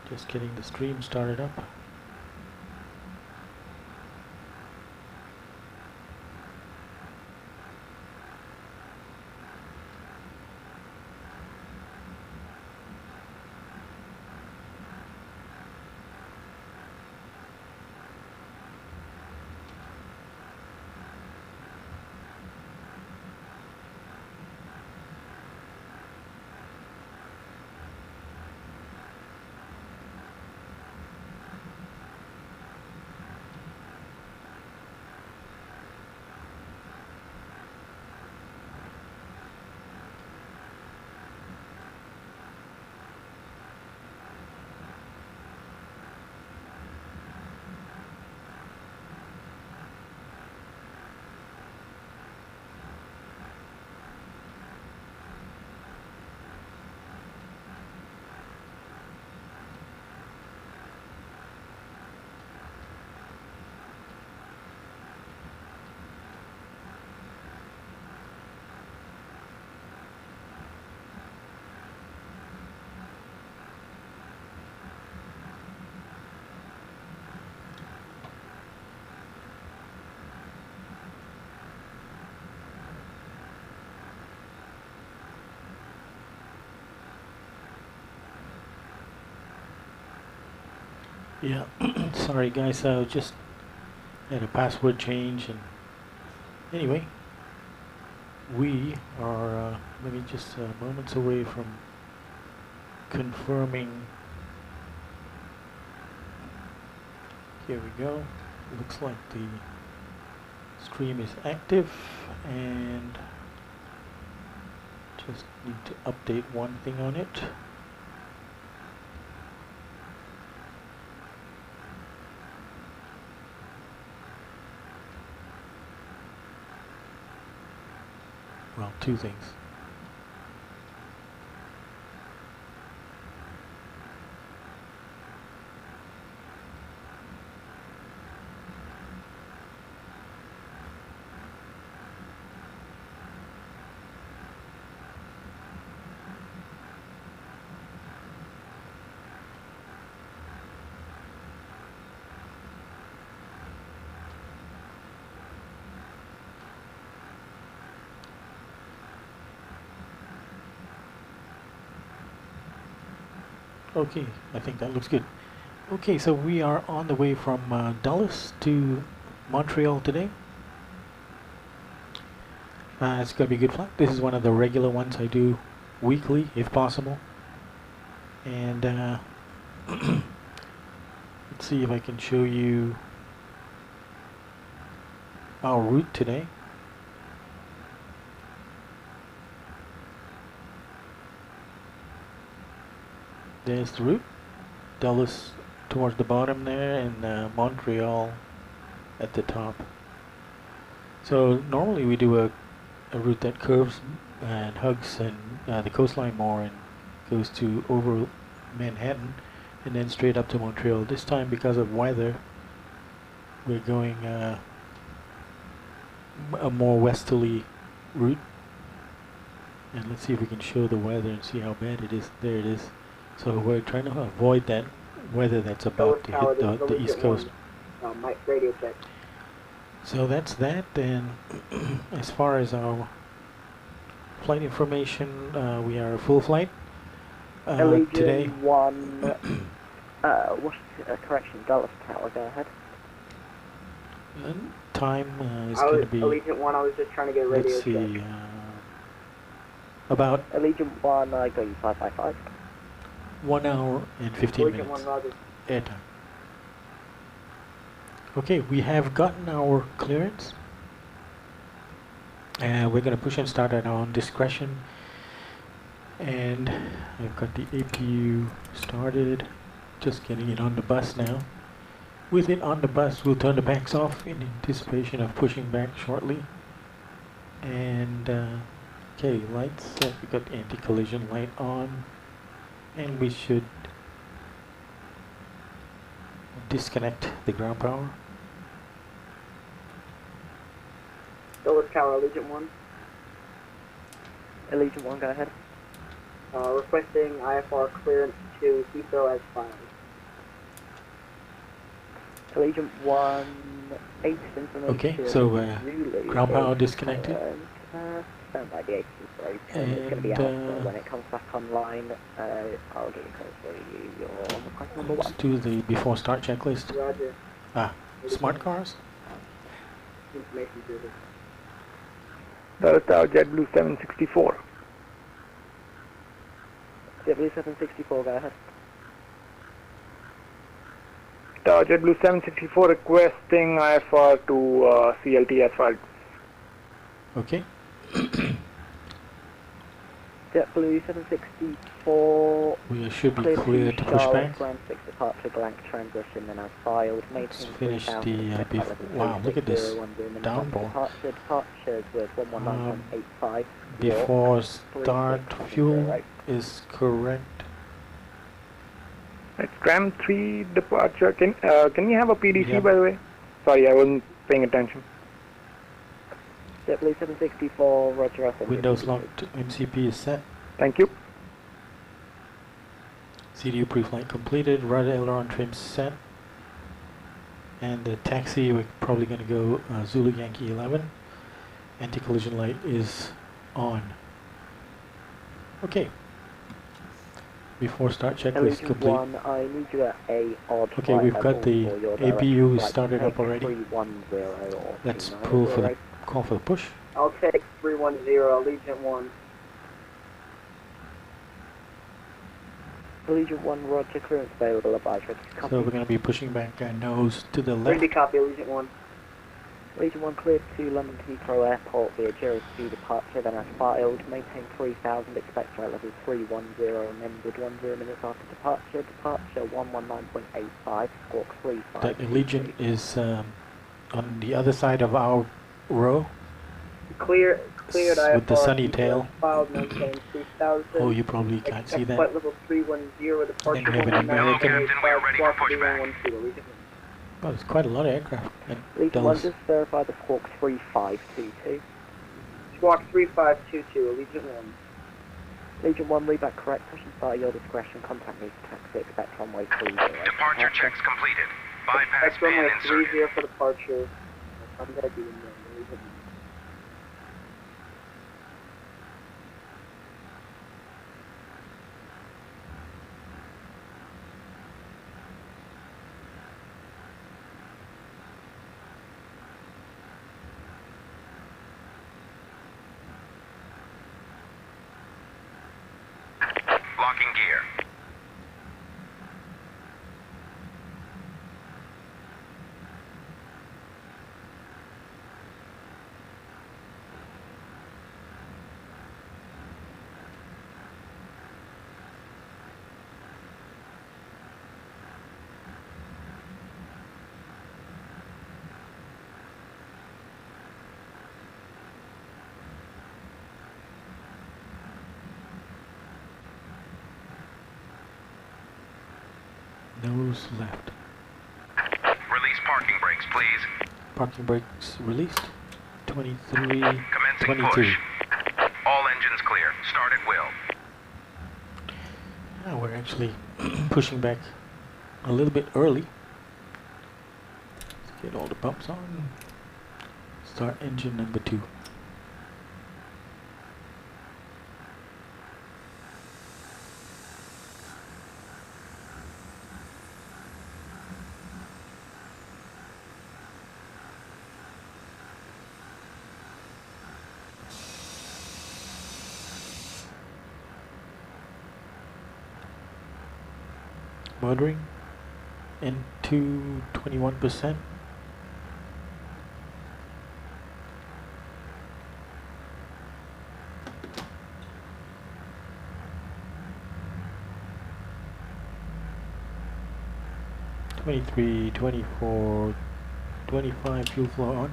Just getting the stream started up. Yeah, sorry guys, I just had a password change, and anyway, we are maybe just moments away from confirming. Here we go. Looks like the stream is active, and just need to update one thing on it. Well, two things. Okay, I think that looks good. Okay, so we are on the way from Dulles to Montreal today. It's going to be a good flight. This is one of the regular ones I do weekly, if possible. And let's see if I can show you our route today. There's the route. Dulles towards the bottom there, and Montreal at the top. So normally we do a route that curves and hugs and the coastline more and goes to over Manhattan and then straight up to Montreal. This time, because of weather, we're going a more westerly route. And let's see if we can show the weather and see how bad it is. There it is. So we're trying to avoid that weather that's about to hit the East Coast. Mike, radio check. So that's that. And as far as our flight information, we are a full flight today. One, what's correction, Dallas Tower, go ahead. And time is going to be... Allegiant 1, I was just trying to get a radio let's see, check. about... Allegiant 1, I got you 555. 1 hour and 15 Allegiant minutes 1, Roger. airtime. Okay, we have gotten our clearance. And we're going to push and start at our own discretion. And I've got the APU started. Just getting it on the bus now. With it on the bus, we'll turn the backs off in anticipation of pushing back shortly. And okay, lights set. We got the anti-collision light on. And we should disconnect the ground power. Dallas Tower, Allegiant 1. Allegiant 1, go ahead. Requesting IFR clearance to Heathrow as filed. Allegiant 1, 8 information. Okay, so Zulu ground power is disconnected. Stand by the agency for it's going to be out, And so when it comes back online, I'll get you code for you. You're on request number 1. let's do the before start checklist. Roger. Smart cars. Information driven. Dallas Tower JetBlue 764. JetBlue 764, go ahead. Tower JetBlue 764 requesting IFR to CLT asphalt. Okay. JetBlue 764. We should be Clear clear to push Charlotte, back. ground 6 departure, blank transition, then as filed. Let's Maintain finish 3000, the wow, look at this downpour. Departures with 119.85. Before start fuel is correct. It's Tram 3 departure. Can we have a PDC Yep. by the way? Sorry, I wasn't paying attention. JetBlue 764, roger. Windows locked, MCP is set. Thank you. CDU pre-flight completed, rudder aileron trim set. And the taxi, we're probably going to go Zulu Yankee 11. Anti-collision light is on. Okay. Before start checklist Allegiant complete. 1, I need you at a odd Okay, we've got the for your APU direct started flight. up already. 310 or Let's 290, pull for the right? call for the push. I'll take 310, Allegiant 1. Allegiant 1, roger, clearance available, advise ready to copy. So we're going to be pushing back nose to the Ready to left. copy, Allegiant 1. Allegiant 1 cleared to London Heathrow Airport via 02 departure, then as filed, maintain 3000, expect flight level 310, amended 10 minutes after departure, departure 119.85, squawk 35. That Allegiant is on the other side of our row. Cleared IFR. With the sunny tail. Filed, maintain 3000. Oh, you probably can't see Flight that. level 310, departure Then we have an American. Captain, we are ready for pushback. Allegiant 1. Oh, there's quite a lot of aircraft. And Allegiant 1, Dallas. just verify the squawk 3522. Squawk 3522, Allegiant 1. Allegiant 1, read back correct, push and start at your discretion, contact me for taxi, expect runway 30. Departure checks completed. Bypass Next pin runway inserted. 30 for departure. I'm going to be in there, Allegiant 1. Locking gear. Nose left. Release parking brakes, please. Parking brakes released. 23, Commencing 22. push. All engines clear. Start at will. Now we're actually pushing back a little bit early. Let's get all the bumps on. Start engine number 2. Motoring into 21%. Twenty-three, 24, 25 fuel flow on.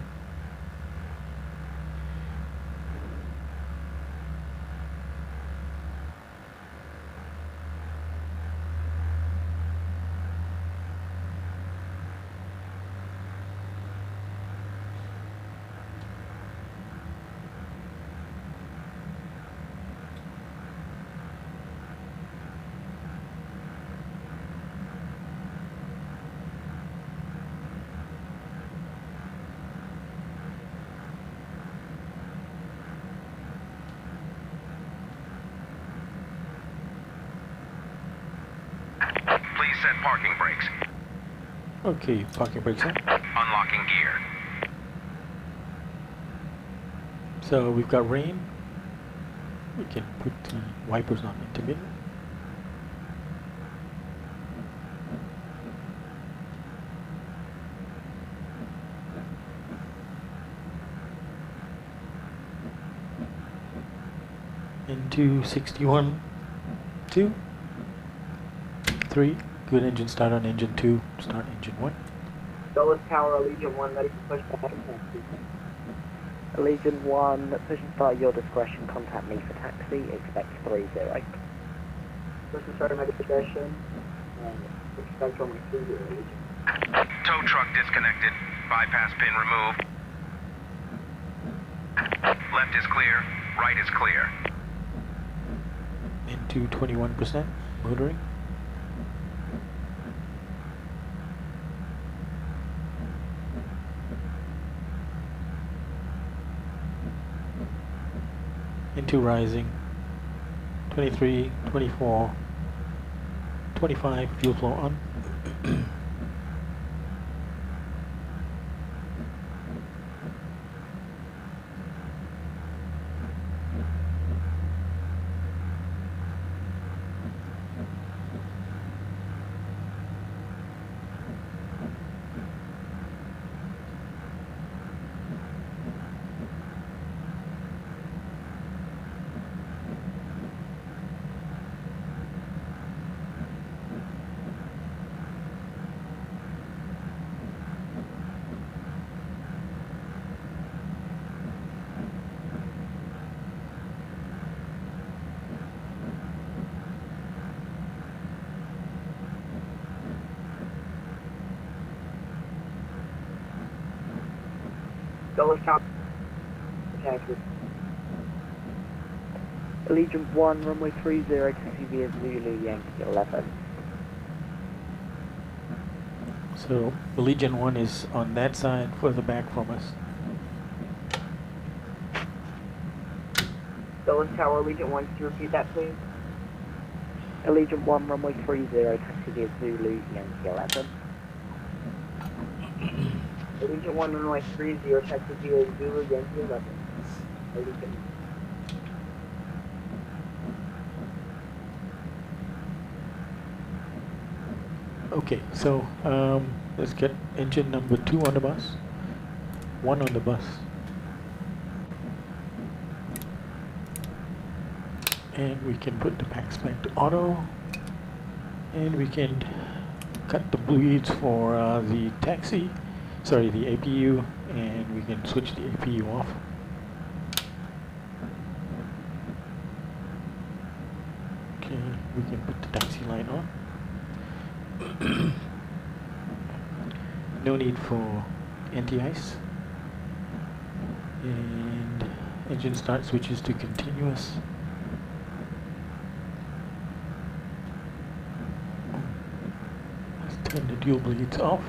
Set parking brakes. Okay, parking brakes on. Unlocking gear. So we've got rain. We can put the wipers on intermittent. Into 61, 2, 3. Good engine start on engine 2. Start engine 1. Dulles Tower, Allegiant 1, ready to push back and taxi. Allegiant 1, push and start at your discretion, contact me for taxi, expect 30. Push and start at my discretion, expect only 30, Allegiant. Tow truck disconnected. Bypass pin removed. Left is clear. Right is clear. Into 21%, motoring. Into rising. 23, 24, 25, fuel flow on. Dulles Tower, taxi. Allegiant 1, runway 30, taxi via Zulu Yankee 11. So Allegiant 1 is on that side, further back from us. Dulles Tower, Allegiant 1, could you repeat that, please? Allegiant 1, runway 30, taxi via Zulu Yankee 11. Allegiant 1, runway 30, taxi via Zulu, Yankee 11. Allegiant. Okay, so let's get engine number 2 on the bus, 1 on the bus. And we can put the pack spec to auto, and we can cut the bleeds for the taxi, sorry, the APU, and we can switch the APU off. Okay, we can put the taxi line on. No need for anti-ice, and engine start switches to continuous. Let's turn the dual bleeds off.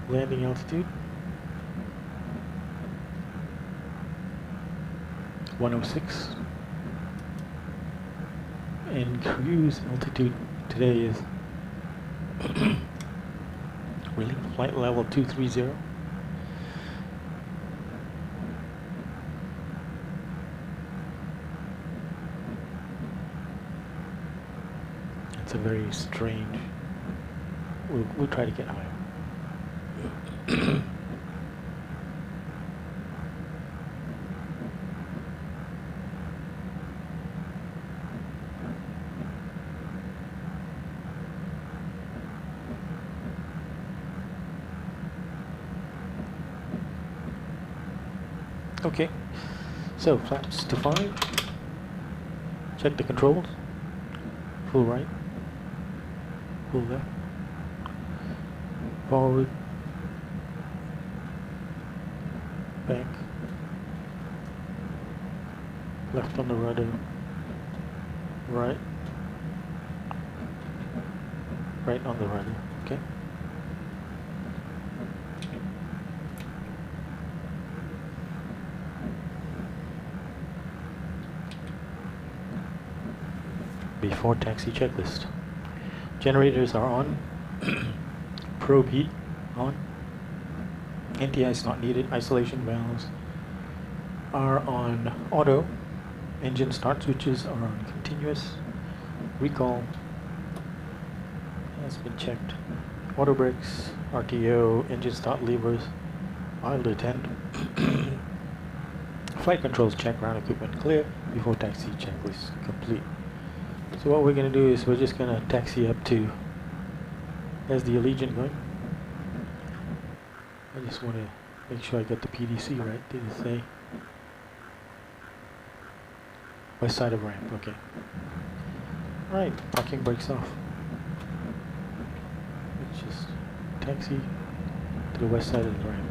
Landing altitude 106, and cruise altitude today is really flight level 230. It's a very strange. We'll try to get higher. Okay, so flaps to 5. Check the controls. Full right, full left, forward, back, left on the rudder, right, right on the rudder, okay? before taxi checklist. Generators are on. Probe heat on. NTI is not needed. Isolation valves are on auto. Engine start switches are on continuous. Recall has been checked. Auto brakes, RTO, engine start levers, idle attend. Flight controls check, ground equipment clear before taxi checklist complete. So what we're going to do is we're just going to taxi up to, there's the Allegiant going. I just want to make sure I got the PDC right. Did it say? West side of ramp, okay. Alright, parking brakes off. Let's just taxi to the west side of the ramp.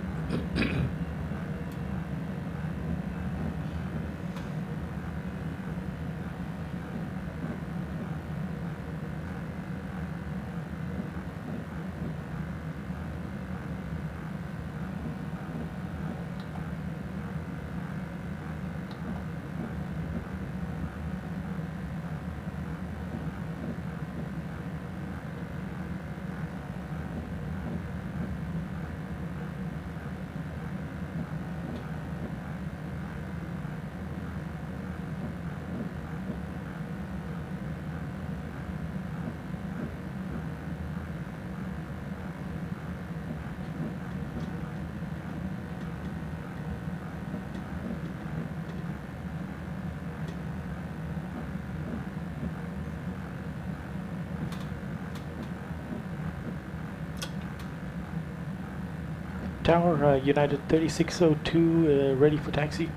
Tower, United 3602, ready for taxi.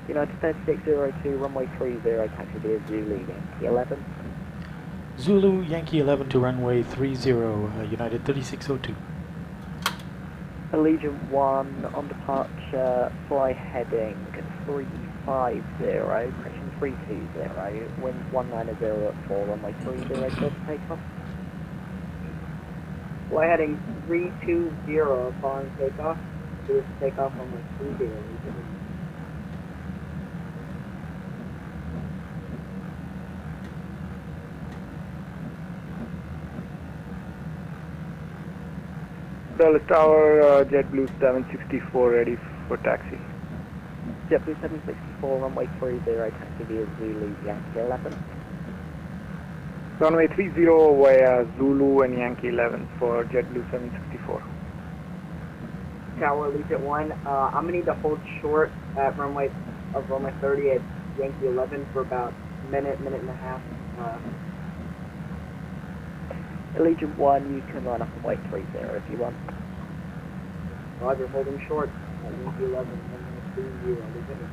United 3602, runway 30, taxi via Zulu, Yankee 11. Zulu, Yankee 11 to runway 30, United 3602. Allegiant 1 on departure, fly heading 350, correction 320, wind 190 at 4, runway 30, clear to takeoff. Fly heading 320 following takeoff. Clear to takeoff on my 30. Dallas Tower, JetBlue 764 ready for taxi. JetBlue 764, runway 30, taxi via Zulu, Yankee 11. Runway 30 via Zulu and Yankee 11 for JetBlue 764. Tower Allegiant 1, I'm going to need to hold short at runway 30 at Yankee 11 for about a minute and a half. Allegiant 1, you can line up and wait 30 if you want. Roger, holding short at Yankee 11, runway 30, Allegiant 1.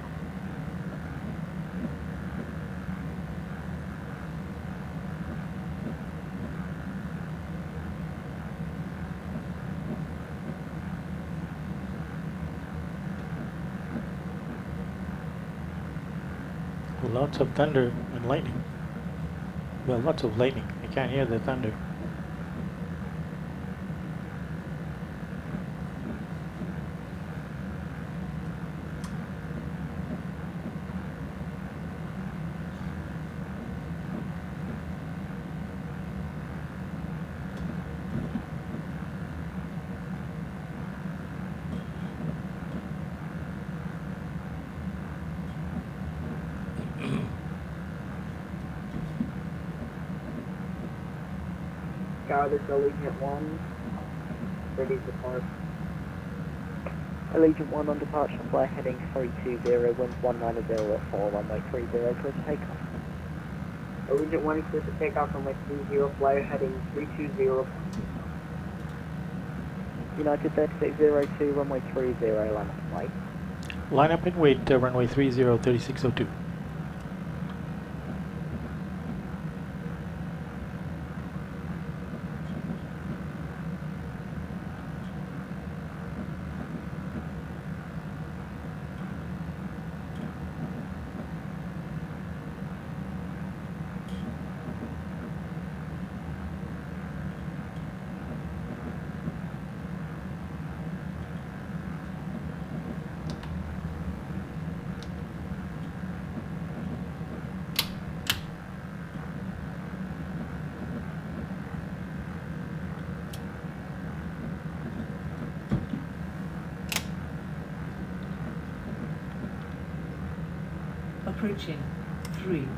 Lots of thunder and lightning. Well, lots of lightning. I can't hear the thunder. This Allegiant 1, ready to depart. Allegiant 1 on departure, fly heading 320, wind 190 at 4, runway 30, clear to takeoff. Allegiant 1 clear to takeoff on my 30, fly heading 320. United 3602, runway 30, line up and wait. Line up and wait, runway 30, 3602. Approaching 30.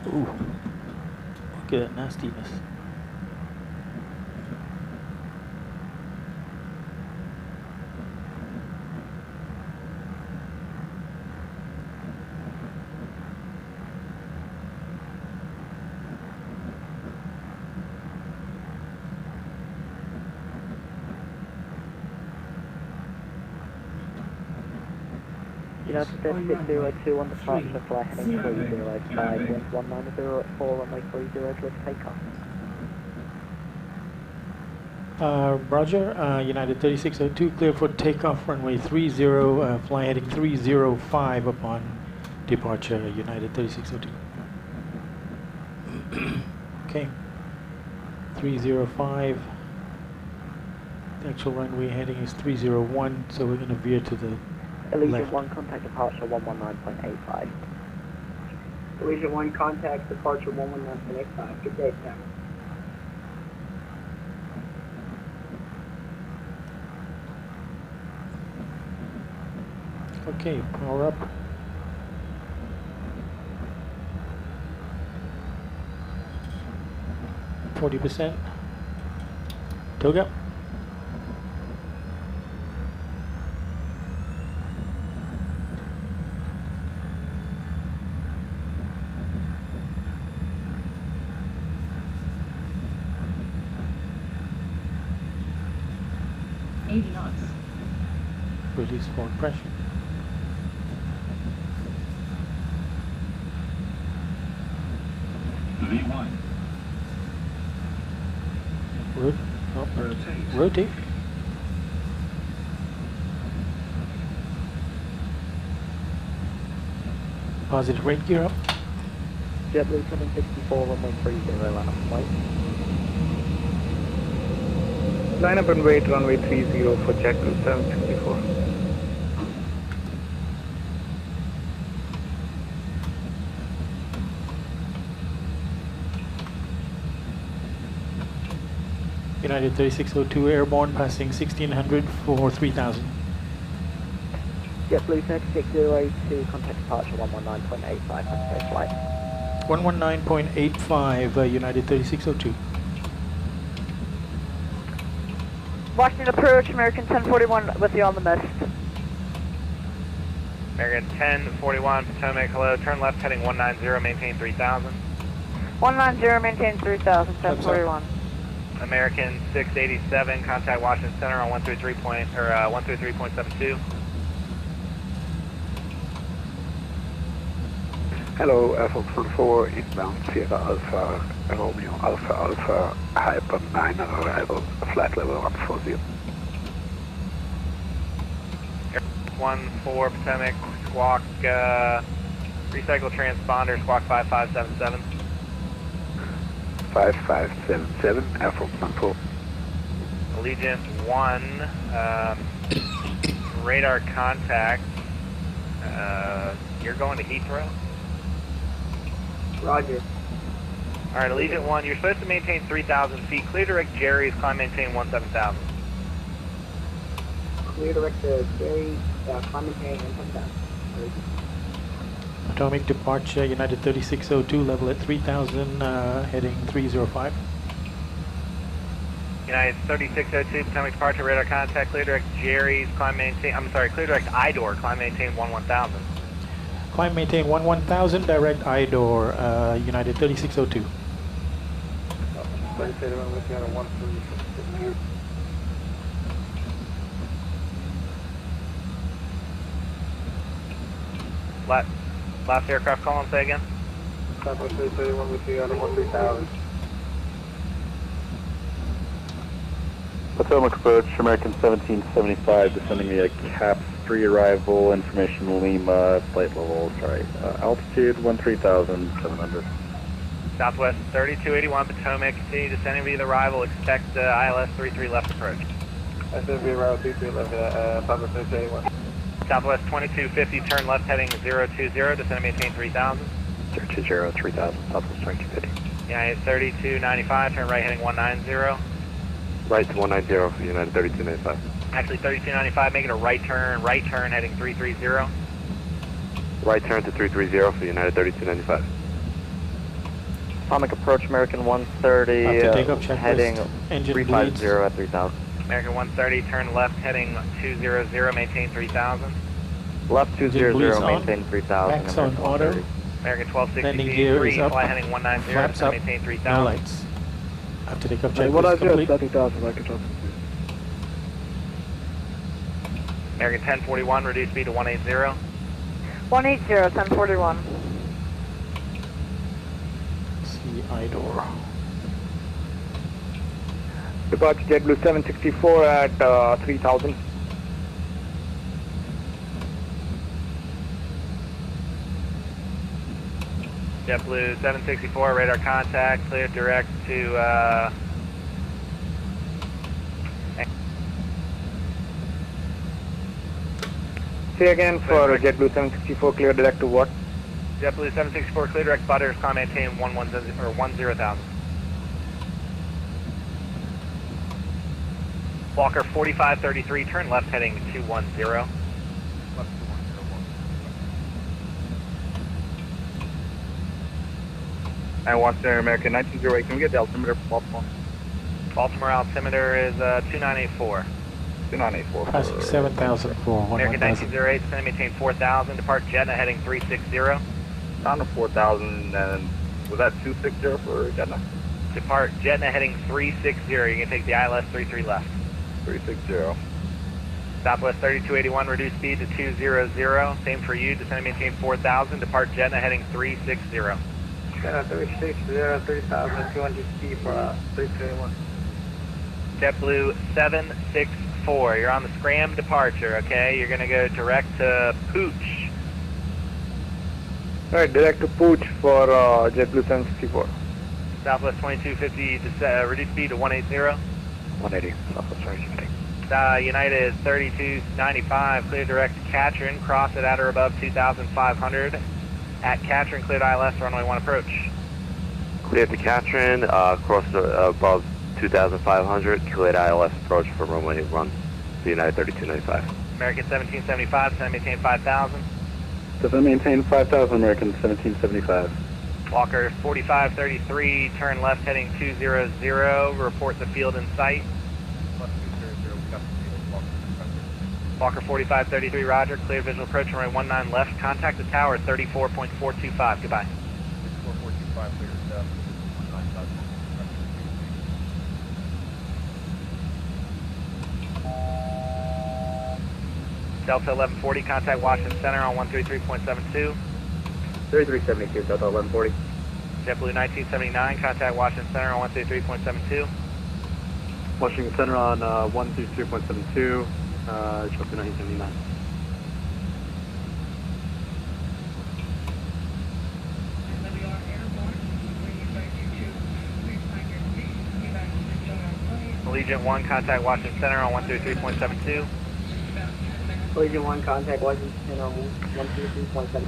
Ooh, look at that nastiness. United 602 on departure, fly heading 305, wind 190 at 4, runway 30, clear to takeoff. Roger, United 3602, clear for takeoff, runway 30, fly heading 305 upon departure, United 3602. Okay, 305, the actual runway heading is 301, so we're going to veer to the Allegiant left. 1, contact departure 119.85. Allegiant 1, contact departure 119.85. Good day, Sam. Okay, power up. %. Toga. Release forward pressure. V1. Rotate. Positive rate gear up. JetBlue 764, runway 30, line up flight. Line up and wait, runway 30 for JetBlue 764. United 3602 airborne, passing 1600 for 3000. JetBlue 3602, contact departure 119.85, first flight. 119.85, United 3602. Washington approach, American 1041 with you on the mist. American 1041, Potomac, hello, turn left heading 190, maintain 3000. 190, maintain 3000, 1041. American 687, contact Washington Center on 133.72. Hello, Fox 4 inbound Sierra Alpha, Romeo Alpha Alpha, Hyper 9 arrival, flight level 140. 14 Potomac, squawk, recycle transponder, squawk 5577. 5577, Air Force 4. Allegiant 1, radar contact, you're going to Heathrow? Roger. Alright, Allegiant 1, you're supposed to maintain 3,000 feet. Clear direct Jerry's, climb maintain 17,000. Clear direct to Jerry, climb maintain 17,000. Atomic departure, United 3602, level at 3000, heading 305. United 3602, Potomac departure, radar contact, clear direct Jerry's, climb maintain, clear direct IDOR, climb maintain 11,000. Climb maintain 11,000, direct IDOR, United 3602. Last aircraft call and say again. Southwest 331 with you on 13,000. Potomac approach, American 1775, descending via CAPS 3 arrival, information Lima, flight level, altitude 13,700. Southwest 3281 Potomac, continue descending via the arrival, expect ILS 33 left approach. SNV arrival 33 left, Southwest 3281. Southwest 2250, turn left heading 020, descend and maintain 3000. 020, 3000, Southwest 2250. United 3295, turn right heading 190. Right to 190 for United 3295. Actually 3295, making a right turn heading 330. Right turn to 330 for United 3295. Atomic approach American 130, After takeoff checklist, heading engine 350 bleeds. at 3000. American 130, turn left heading 200, maintain 3000. Left Engine bleeds 200, on. maintain 3000. Max on American auto. 130. American Landing gear 1263, is up. fly heading 190, Flaps up. maintain No 3000. lights. After takeoff checklist complete. 30,000, I can talk. American 1041, reduce speed to 180. 180, 1041. See IDOR. Departure JetBlue 764 at 3000. JetBlue 764, radar contact, clear direct to, Say again for JetBlue 764, clear direct to what? JetBlue 764, clear direct butters, climb maintain 10,000. Walker 4533, turn left heading 210. I Washington American 1908. Can we get the altimeter for Baltimore? Baltimore altimeter is 2984. 2984. Passing 7,000 for American 11,000. 1908, descend maintain 4000, depart Jetna heading 360. Down to 4,000, and was that 260 for Jeddah? Depart Jetna heading 360, you can take the ILS 33 left. 360. Southwest 3281, reduce speed to 200, same for you, descend maintain 4000, depart Jetna heading 360. Jetna 360, 30,200 feet for 321. JetBlue 764, you're on the scram departure, okay? You're going to go direct to Pooch. Right, direct to Pooch for JetBlue 764. Southwest 2250, reduce speed to 180. 180, Southwest 2250. United 3295, clear direct to Katrin, cross it at or above 2,500. At Katrin, cleared ILS, runway 1 approach. Cleared to Katrin, cross above 2,500, cleared ILS approach for runway 1 to United 3295. American 1775, descend maintain 5,000. Descend maintain 5,000, American 1775. Walker 4533, turn left heading 200, report the field in sight. Walker 4533, roger, clear visual approach, runway 19 left, contact the tower 34.425, goodbye. 34.425, clear stuff. Delta 1140, contact Washington Center on 133.72. 3372, Delta 1140. JetBlue 1979, contact Washington Center on 133.72. Washington Center on 133.72, JetBlue 1979. Allegiant 1, contact Washington Center on 133.72. Allegiant 1, contact Washington on 123.7.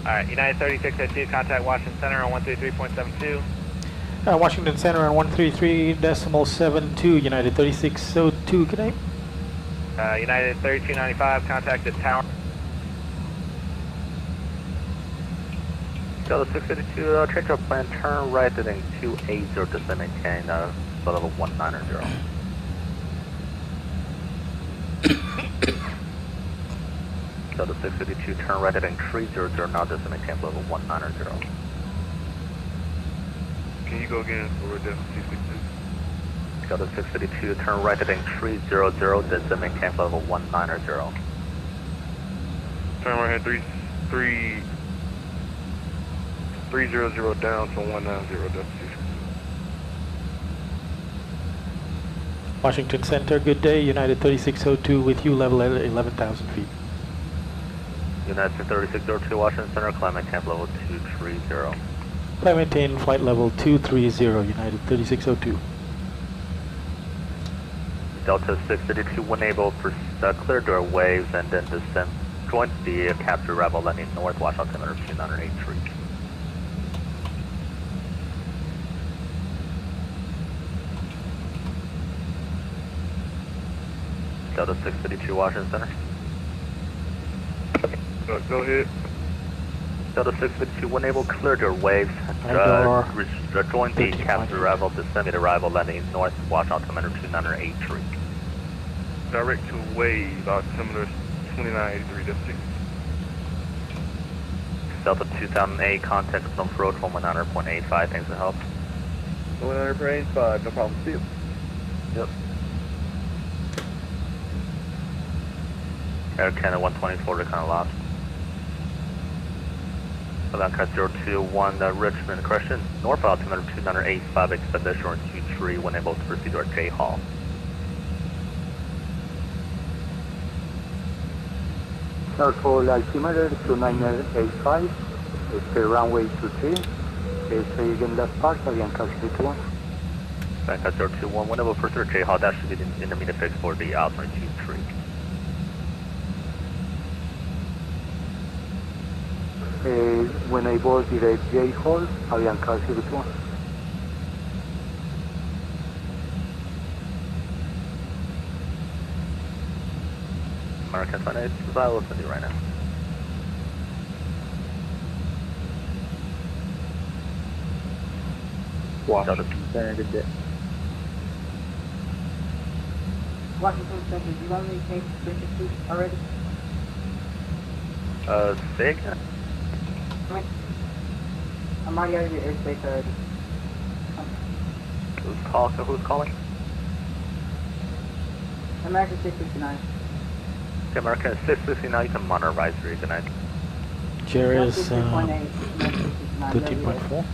Alright, United 3602, contact Washington Center on 133.72. Washington Center on 133.72, United 3602, good night. United 3295, contact the tower. Delta 652, change our plan, turn right heading 280, descend maintain level 190. Delta 652, turn right heading 300, now descend maintain level 190. Can you go again for Delta 652? Delta 652, turn right heading 300, descend maintain level 190. Turn right head 300 down to 190, Delta 652. Washington Center, good day. United 3602 with you, level at 11,000 feet. United 3602, Washington Center, climb maintain level 230. Climb maintain flight level 230, United 3602. Delta 652, when able, clear door waves and then descend. Join the capture rebel landing north, watch altimeter 2983. Delta 652 Washington Center. Go ahead. Delta 652, when able, cleared your waves. Join the captain arrival, descending arrival, landing north, watch altimeter 2983. Direct to wave, altimeter 2983.6. Delta 2008, contact from approach 119.85, thanks for help. 100.85, no problem, see you. Yep. Air Canada 124, they're kind of lost. Cut 021 Richmond, correction. North altimeter 2985, expect assurance 23 when able to proceed to our J Hall. North Pole altimeter 2985, runway 23, again left part, Avianca 21. Cut 021, when able to proceed to J Hall, that should be the intermediate fix for the altimeter 23. When I board direct J Hall, Avianca 01. American 28, I will send you right now. Washington Center, good day. Washington Center, do you want me to change the frequency already? Say again? I'm already out of your airspace already. Who's calling? American 669. Okay, American 669, you can monitor advisory, good night. Jerry is 13.4.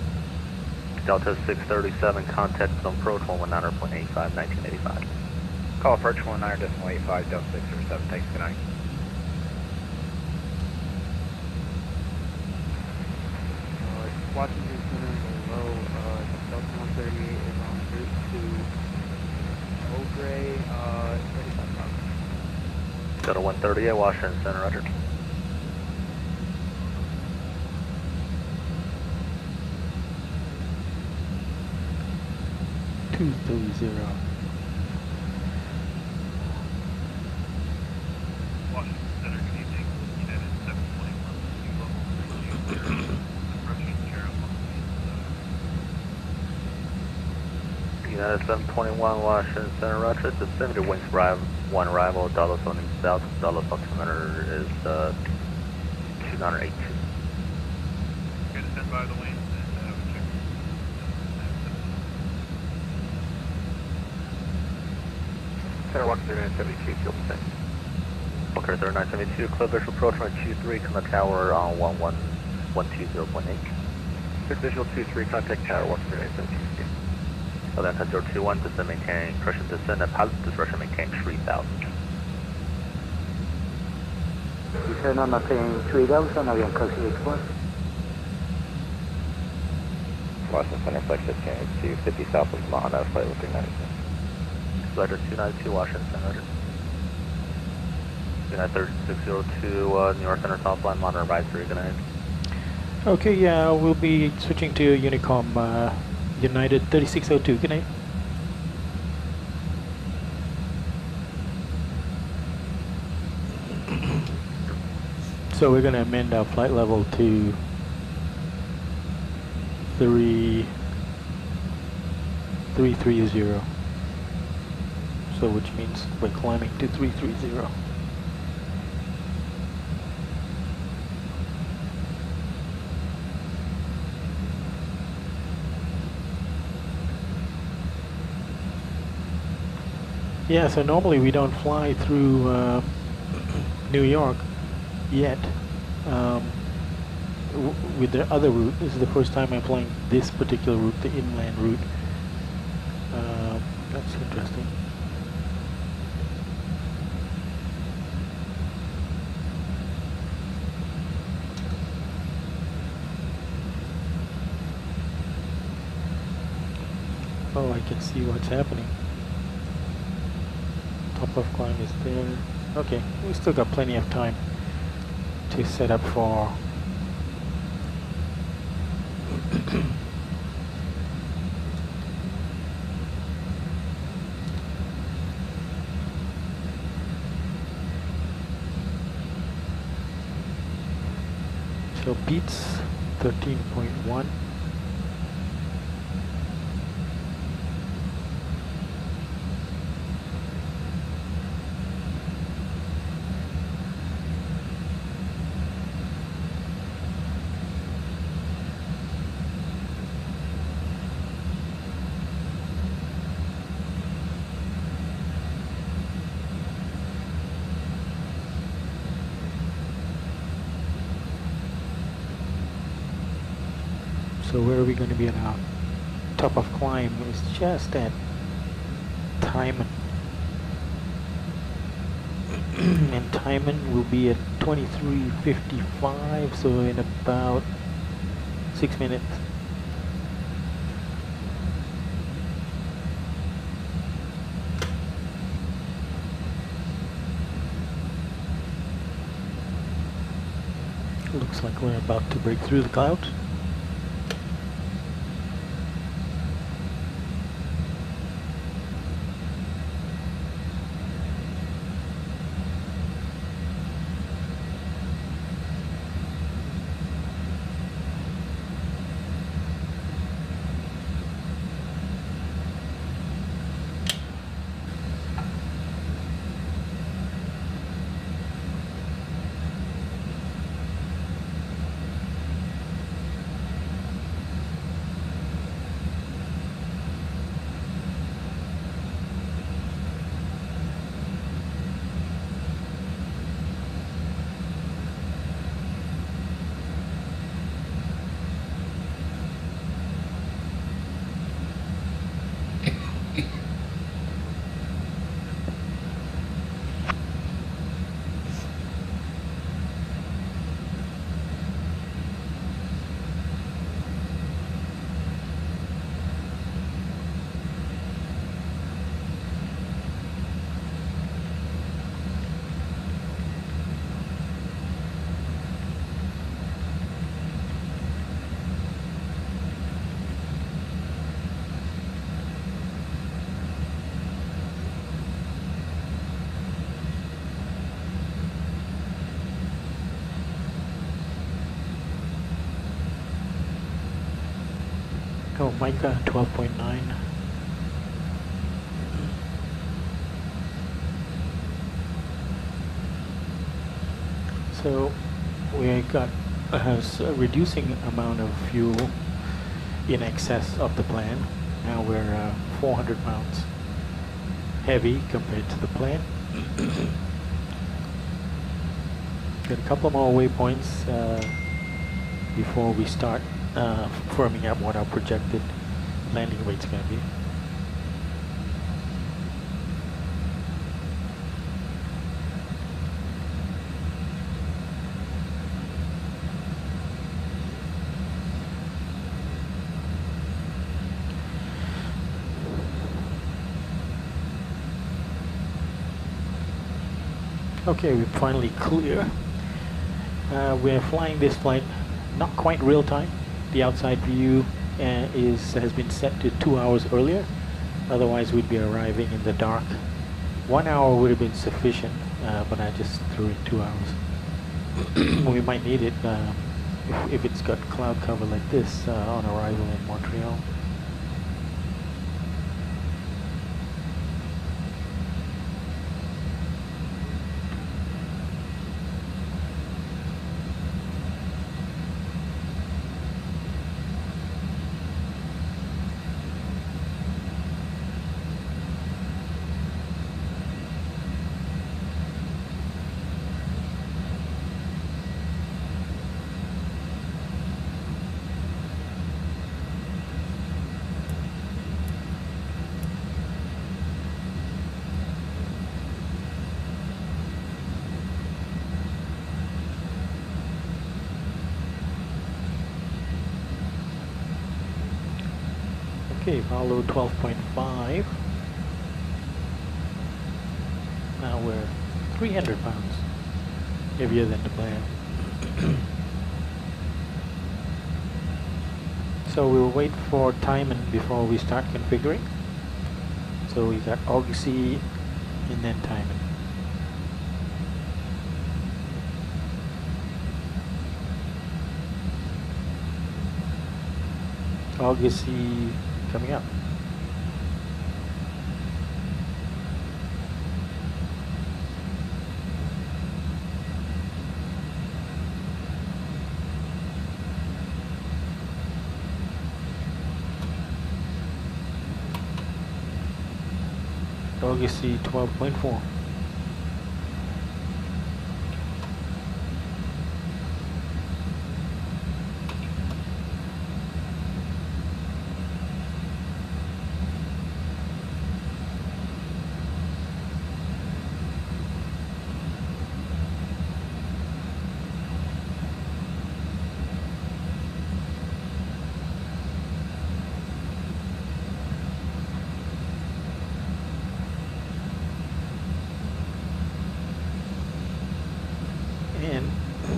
Delta 637, contact from approach 119.85, 1985. Call approach 19.85, Delta 637, thanks, good night. Washington Center below, Delta 138 is en route to Old Gray, 35 miles. Delta 138, Washington Center, roger. Washington Center, good evening. United 721. United 721, Washington Center, roger. Descend to wings one arrival, Dallas on south. Dallas altimeter is 2982. Good to stand by the wings and have a check. Center Walker 3972, fuel tank. Walker 3972, clear visual approach on 23, come to tower on 120.8. Clear visual 23, contact tower, Walker 3972. Atlanta 021, descend maintain, correction descend, and pilot discretion maintain 3000. Descend on maintain 3000, Avianca 01. Washington Center, flight 1582, 50 south of Mahana, flight with 396. Ledger 292, Washington Center. United 3602, New York Center, top line, monitor advisory, good night. Okay, yeah, we'll be switching to Unicom, United 3602, good night. So we're going to amend our flight level to 330. So which means we're climbing to 330. Yeah, so normally we don't fly through New York yet. With the other route, this is the first time I'm flying this particular route, the inland route. That's interesting. Oh, I can see what's happening. Top of climb is there. Okay, we still got plenty of time to set up for So beats 13.1. So where are we going to be at our top of climb is just at Timon. And Timon will be at 23:55, so in about 6 minutes. Looks like we're about to break through the clouds. Oh, Micah 12.9. So we got a reducing amount of fuel in excess of the plan. Now we're 400 pounds heavy compared to the plan. Got a couple more waypoints before we start firming up what our projected landing rate's going to be. Okay, we're finally clear. We're flying this flight not quite real time. The outside view has been set to 2 hours earlier. Otherwise, we'd be arriving in the dark. 1 hour would have been sufficient, but I just threw in 2 hours. We might need it if it's got cloud cover like this on arrival in Montreal. Okay, Apollo 12.5. Now we're 300 pounds heavier than the plan. So we'll wait for Timon before we start configuring. So we got Augsy and then Timon. . August C coming up. August C 12.4.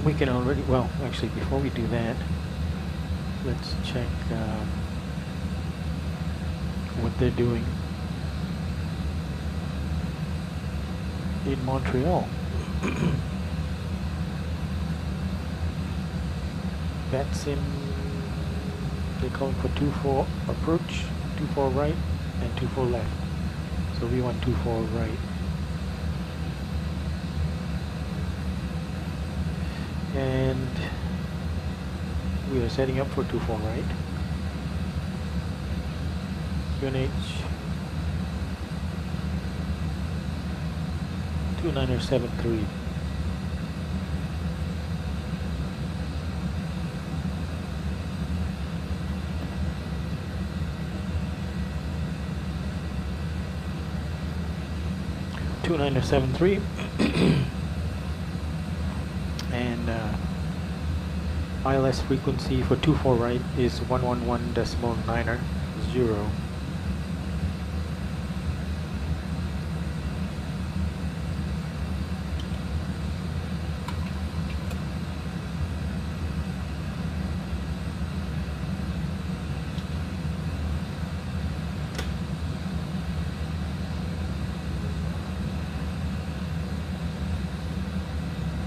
We can already, well, actually before we do that, let's check what they're doing in Montreal. VATSIM, they're calling for 2-4 approach, 2-4 right, and 2-4 left. So we want 2-4 right. And we are setting up for 2-4 right. QNH 2973. And ILS frequency for 2-4 right is 111.90.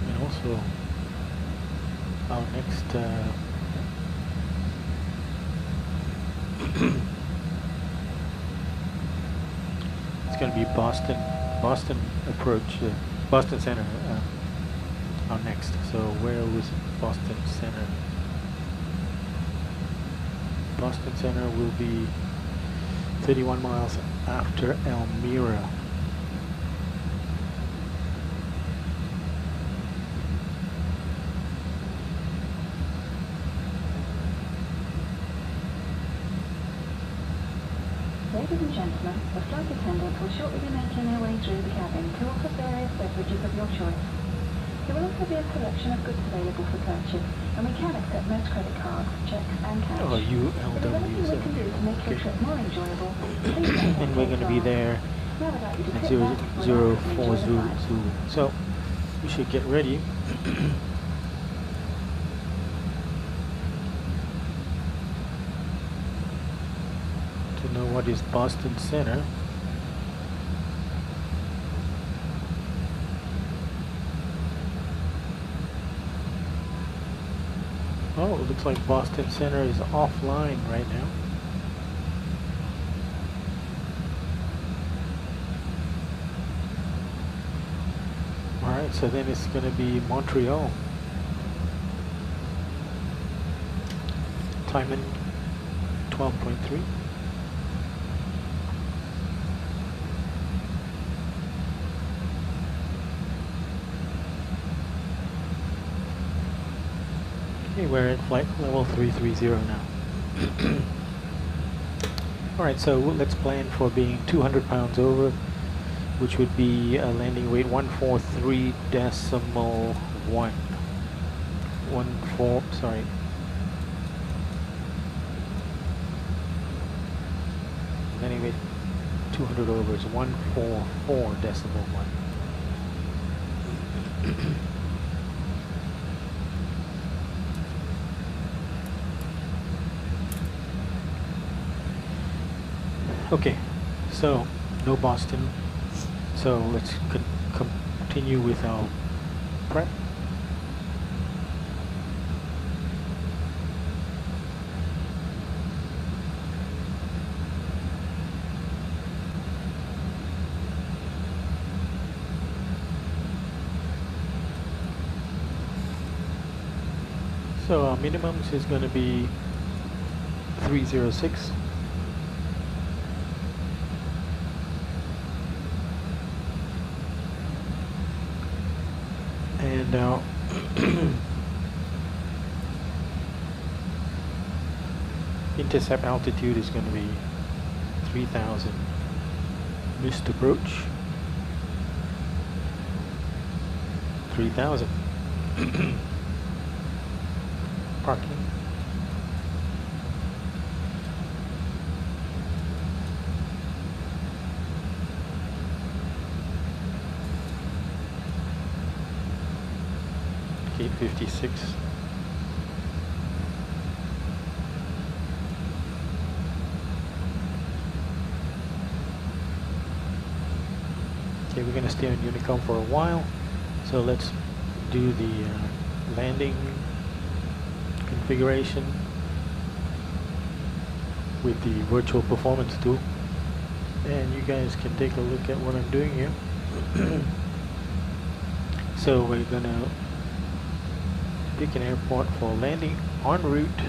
And also our next it's going to be Boston approach, Boston Center, our next. So where was Boston Center? Boston Center will be 31 miles after Elmira. Ladies and gentlemen, the flight attendants will shortly be making their way through the cabin to offer various beverages of your choice. There will also be a selection of goods available for purchase, and we can accept most credit cards, checks and cash. Oh, If there's anything we can do to make your trip more enjoyable, please and we're going to be there at 004 Zulu. So we should get ready. To know what is Boston Center. Oh, it looks like Boston Center is offline right now. Alright, so then it's going to be Montreal. Timing 12.3. Okay, we're at flight level 330 now. Alright, so let's plan for being 200 pounds over, which would be a landing weight 143.1. Landing weight 200 over is 144.1. Okay, so no Boston. So let's continue with our prep. So our minimums is going to be 306. And now intercept altitude is going to be 3,000. Missed approach 3,000. Parking. Gate 56. Okay, we're going to stay on Unicom for a while, so let's do the landing configuration with the virtual performance tool, and you guys can take a look at what I'm doing here. So we're going to pick an airport for landing en route,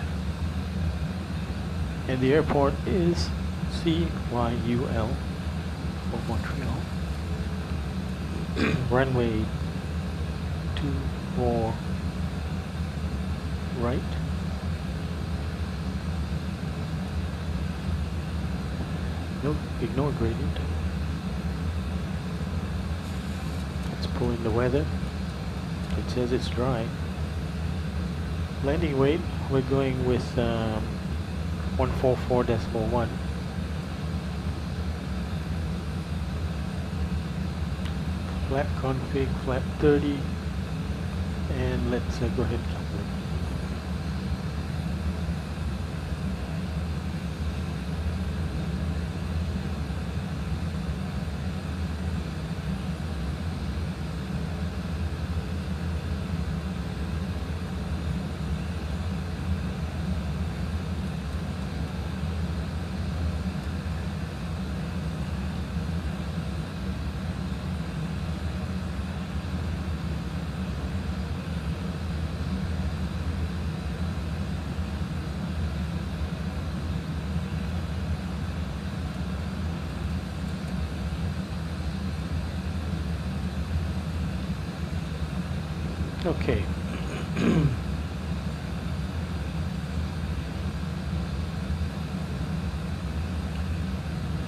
and the airport is CYUL for Montreal. Runway 24 right. No, ignore gradient. Let's pull in the weather. It says it's dry. Landing weight, we're going with 144.1. Flap config, flap 30, and let's go ahead and calculate. Okay.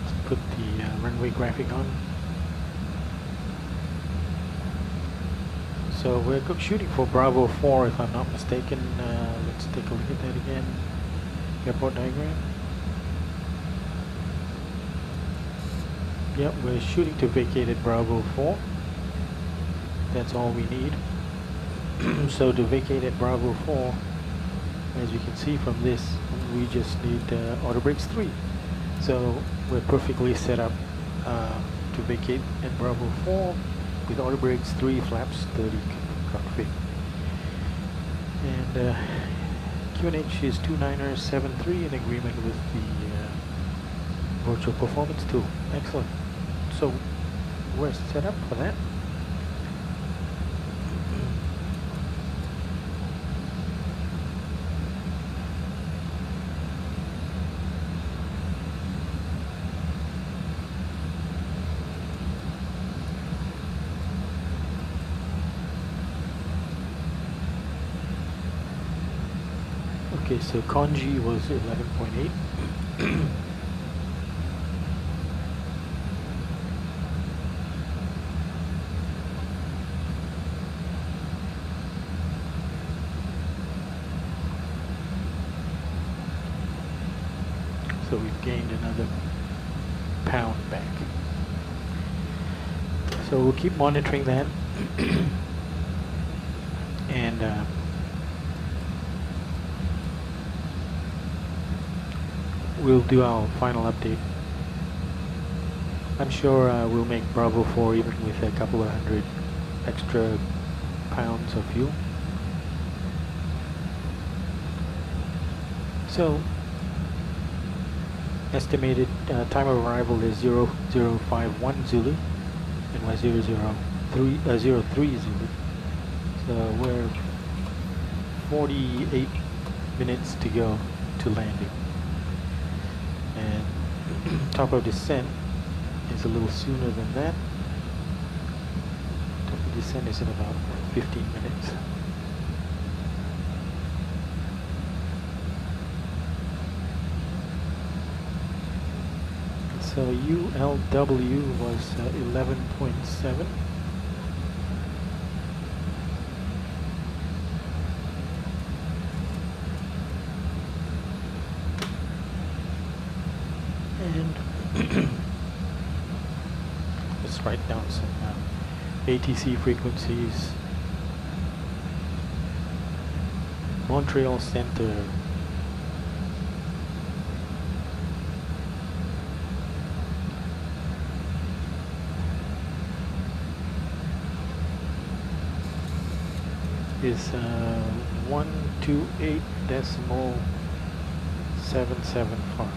Let's put the runway graphic on. So we're shooting for Bravo 4 if I'm not mistaken. Let's take a look at that again. Airport diagram. Yep, we're shooting to vacated Bravo 4. That's all we need. So to vacate at Bravo 4, as you can see from this, we just need auto brakes 3. So we're perfectly set up to vacate at Bravo 4 with auto brakes 3, flaps 30 config. And QNH is 29er73 in agreement with the virtual performance tool. Excellent. So we're set up for that. Okay, so Conji was 11.8. So we've gained another pound back. So we'll keep monitoring that. And we'll do our final update. I'm sure we'll make Bravo 4 even with a couple of hundred extra pounds of fuel. So estimated time of arrival is 0051 Zulu and Y003 Zulu. So we're 48 minutes to go to landing. And top of descent is a little sooner than that. Top of descent is in about 15 minutes. So ULW was 11.7. And let's write down some ATC frequencies. Montreal Center. Is 128.775.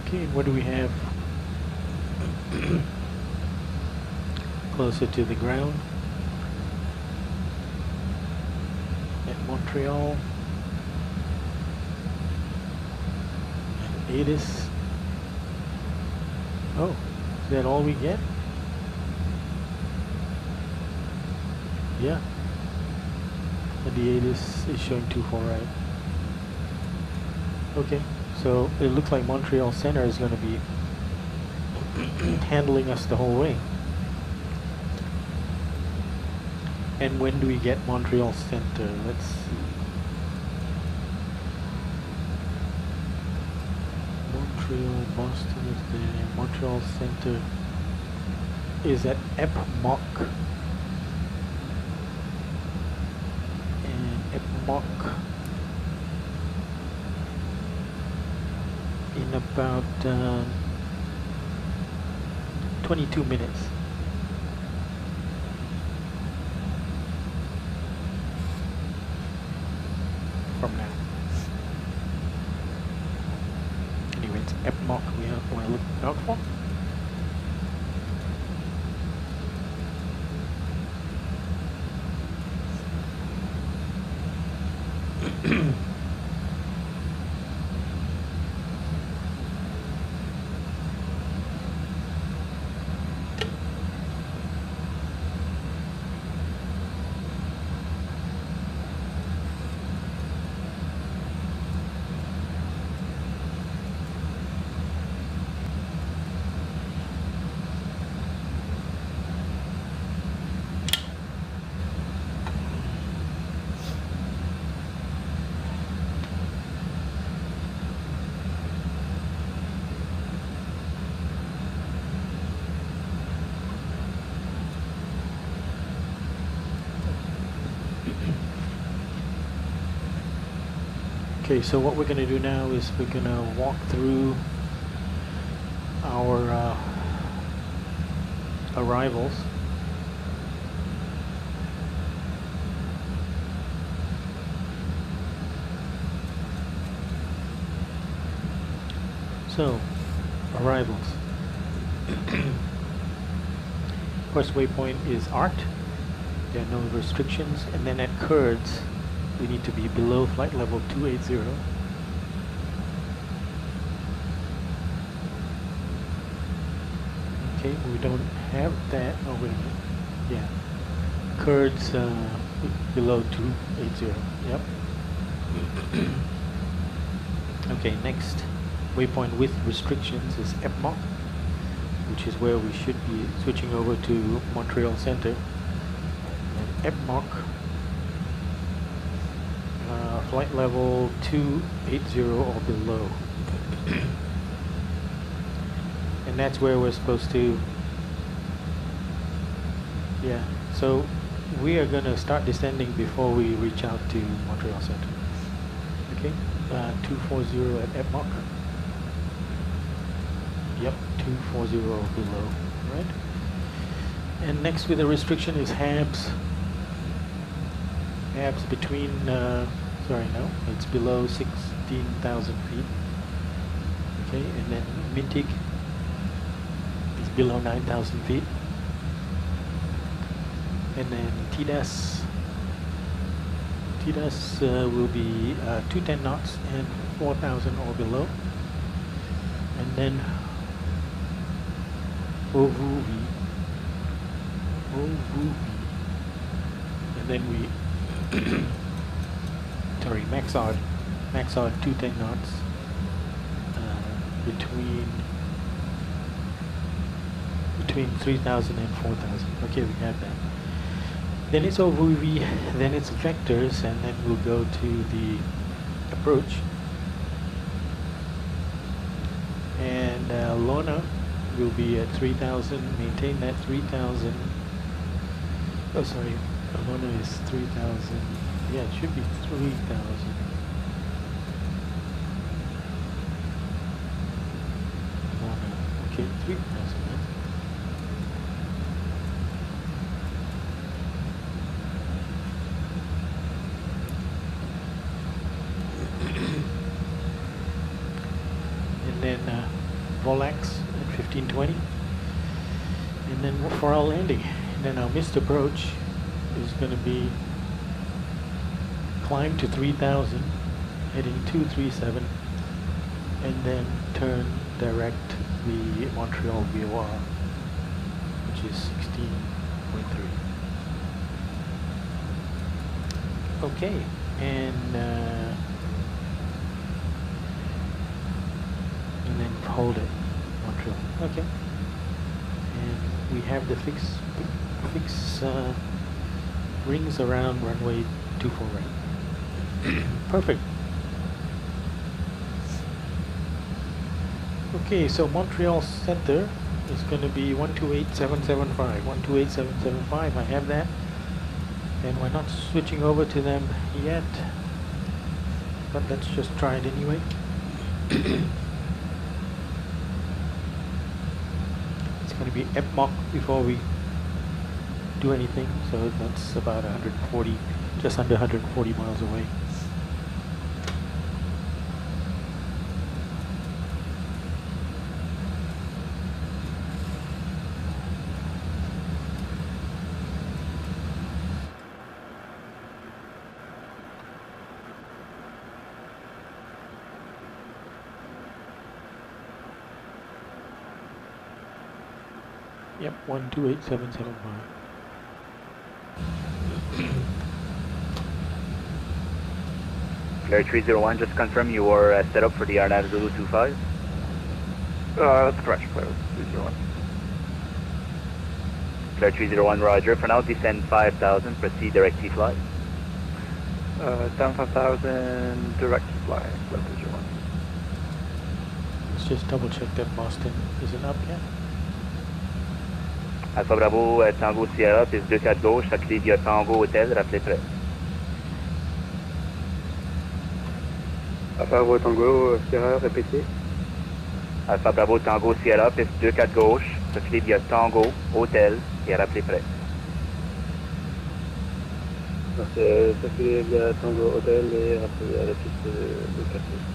Okay, what do we have closer to the ground at Montreal? And ATIS. Oh, is that all we get? Yeah. And the ATIS is showing 248. Okay, so it looks like Montreal Center is going to be handling us the whole way. And when do we get Montreal Center? Let's see. Montreal, Boston is there. Montreal Center is at Epmoc. And Epmoc in about 22 minutes. From now. Anyway, it's Epmoc we want to look out for. Okay, so what we're going to do now is we're going to walk through our arrivals. So, arrivals. First waypoint is ART. There are no restrictions. And then at Kurds, we need to be below flight level 280. Okay, we don't have that. Oh, wait a minute. Yeah. Kurds below 280. Yep. Okay, next waypoint with restrictions is Epmoc, which is where we should be switching over to Montreal Center. And Epmoc, flight level 280 or below. And that's where we're supposed to, yeah, so we are going to start descending before we reach out to Montreal Center. Okay, 240 at Epmoc. Yep, 240 or below, right? And next with the restriction is HABs. HABs between, sorry, no, it's below 16,000 feet. Okay, and then MINTIG is below 9,000 feet. And then TDS will be 210 knots and 4,000 or below. And then OVV. And then we sorry, max odd 210 knots between 3,000 and 4,000. Okay, we have that. Then it's OVV, then it's vectors, and then we'll go to the approach. And Lona will be at 3,000, maintain that 3,000. Oh, sorry, Lona is 3,000. Yeah, it should be 3,000. Lona, okay, 3,000. And then Volax at 1520, and then for our landing, and then our missed approach is going to be climb to 3,000, heading 237, and then turn direct the Montreal VOR, which is 16.3. Okay, and then hold it, Montreal. Okay. And we have the fix rings around runway 24 right. Perfect. Okay, so Montreal center is going to be 128.775. 128.775. I have that. And we're not switching over to them yet. But let's just try it anyway. Going to be Mach before we do anything, so that's about 140, just under 140 miles away. Yep, 128.775. Flare 301, just confirm you are set up for the RNAV Zulu 25. That's correct, Flare 301. Flare 301, roger. For now, descend 5,000, proceed direct T-fly. Down 5,000, direct fly, Flare 301. Let's just double check that Boston isn't up yet. Alpha Bravo, Tango Sierra, piste 2-4 gauche, appelez via Tango Hôtel, rappelez prêt. Alpha Bravo Tango Sierra, répétez. Alpha Bravo Tango Sierra, piste 2-4 gauche, appelez via Tango Hôtel et rappelez prêt. Circulez via Tango Hôtel et rappelez à la piste 2-4 gauche.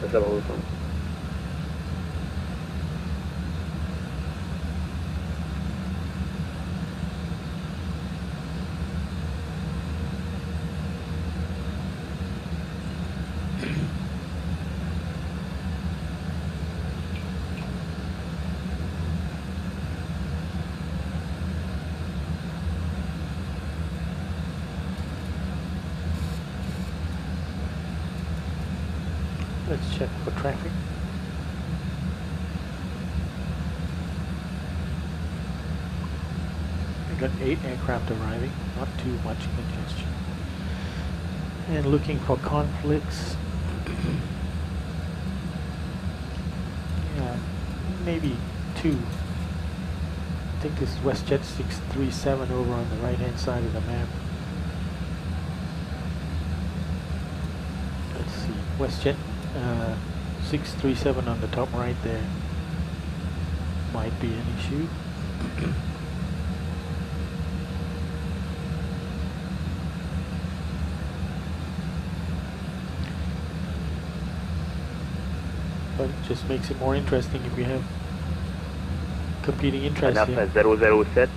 Alpha Bravo Tango. Let's check for traffic. We got 8 aircraft arriving, not too much congestion. And looking for conflicts. Yeah, maybe 2. I think this is WestJet 637 over on the right hand side of the map. Let's see, WestJet 637 on the top right there might be an issue. But it just makes it more interesting if we have competing interests here. 007,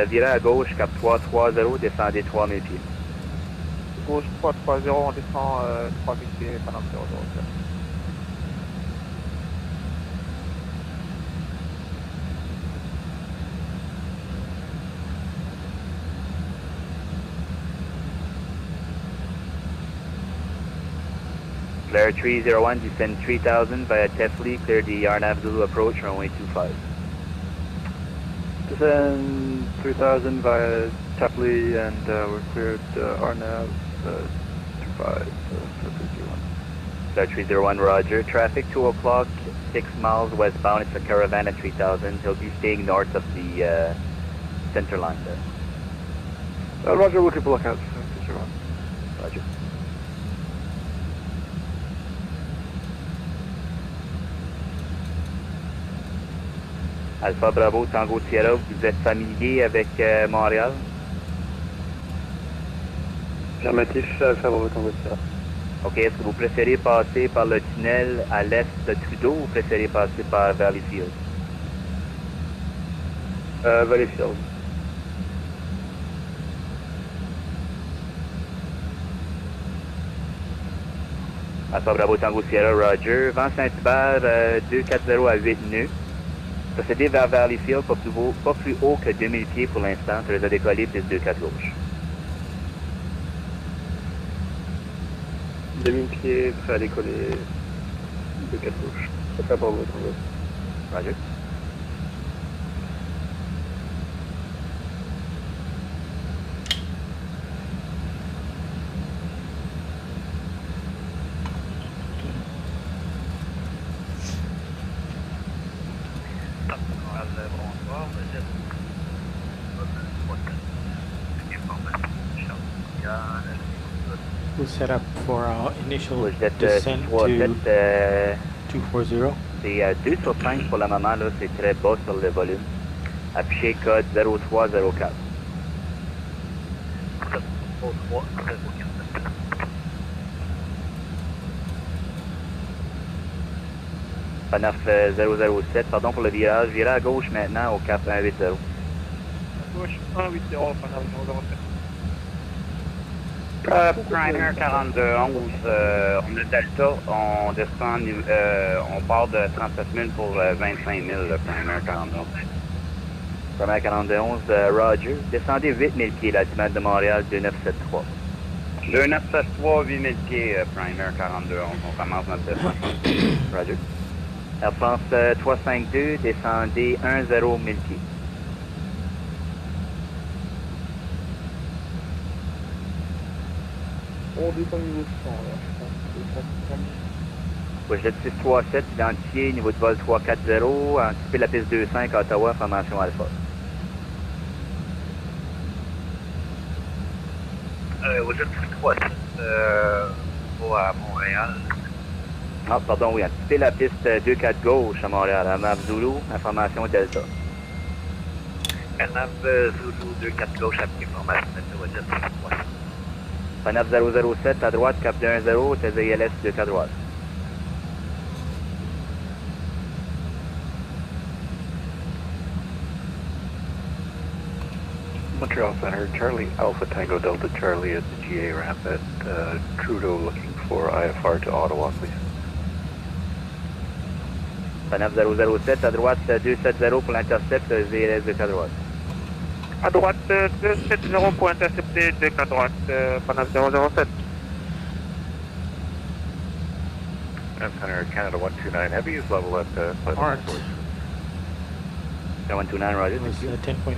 virez à gauche, cap 330, descendez 3000 pieds. Gauche 330, on descend 3000 pieds pendant 007. Flare 301, descend 3000 via Tefley, clear the RNAV Zulu approach, runway 25. Descend 3000 via Tapley and we're cleared RNAV 25, so 301. Flare 301, roger. Traffic 2 o'clock, 6 miles westbound. It's a caravan at 3000. He'll be staying north of the center line there. Roger, we'll keep a lookout. 301. Roger. Alpha Bravo, Tango Sierra, vous êtes familier avec Montréal? Affirmatif, Alpha Bravo, Tango Sierra. Ok, est-ce que vous préférez passer par le tunnel à l'est de Trudeau ou vous préférez passer par Valleyfield? Valleyfield. Alpha Bravo, Tango Sierra, roger. Vent Saint-Hubert, 240 à 8 nœuds. Procédez vers Valleyfield, pas plus haut que 2000 pieds pour l'instant. Tu les as décollés, plus 2-4 gauche. 2000 pieds, prêt à décoller, 2-4 gauche. Alpha Bravo, Tango. Roger. We'll set up for our initial descent to 240. C'est 2 sur 5 pour le moment, là, c'est très bas sur le volume. Affichez code 0304. Panaf 007, pardon pour le virage. Virez à gauche maintenant au cap 180. Gauche 180, Panaf 007. Primer 4211, on a Delta, on descend, on part de 37 000 pour 25 000, le Primer 41. Primer 4111, Roger. Descendez 8000 pieds, l'altitude de Montréal, 2973. 2973, 8000 pieds, Primer 4211, on commence notre descente. Roger. Air France 352, descendez 10 000 pieds. On descend niveau 100 là, je pense. Projet 637, identifié, niveau de vol 340, anticipez la piste 25, Ottawa, formation Alpha. Projet 637, à Montréal. Ah, pardon, oui, anticipez la piste 24 gauche à Montréal, à Nav Zulu, information Delta. Nav Zulu 24 gauche, après formation Delta, Projet 637. Panaf 007 à droite, cap 10, TELEX 2 à droite. Montreal Center, Charlie Alpha Tango Delta Charlie at the GA ramp at Trudeau looking for IFR to Ottawa, please. Panaf 007 à droite, 270 pour l'intercept, VLS 2 à droite. À droite, 270 pour intercepter, 2 à droite, Panaf 007. Center Canada 129 Heavy is level at Alright. 129, Roger. It was 10.8.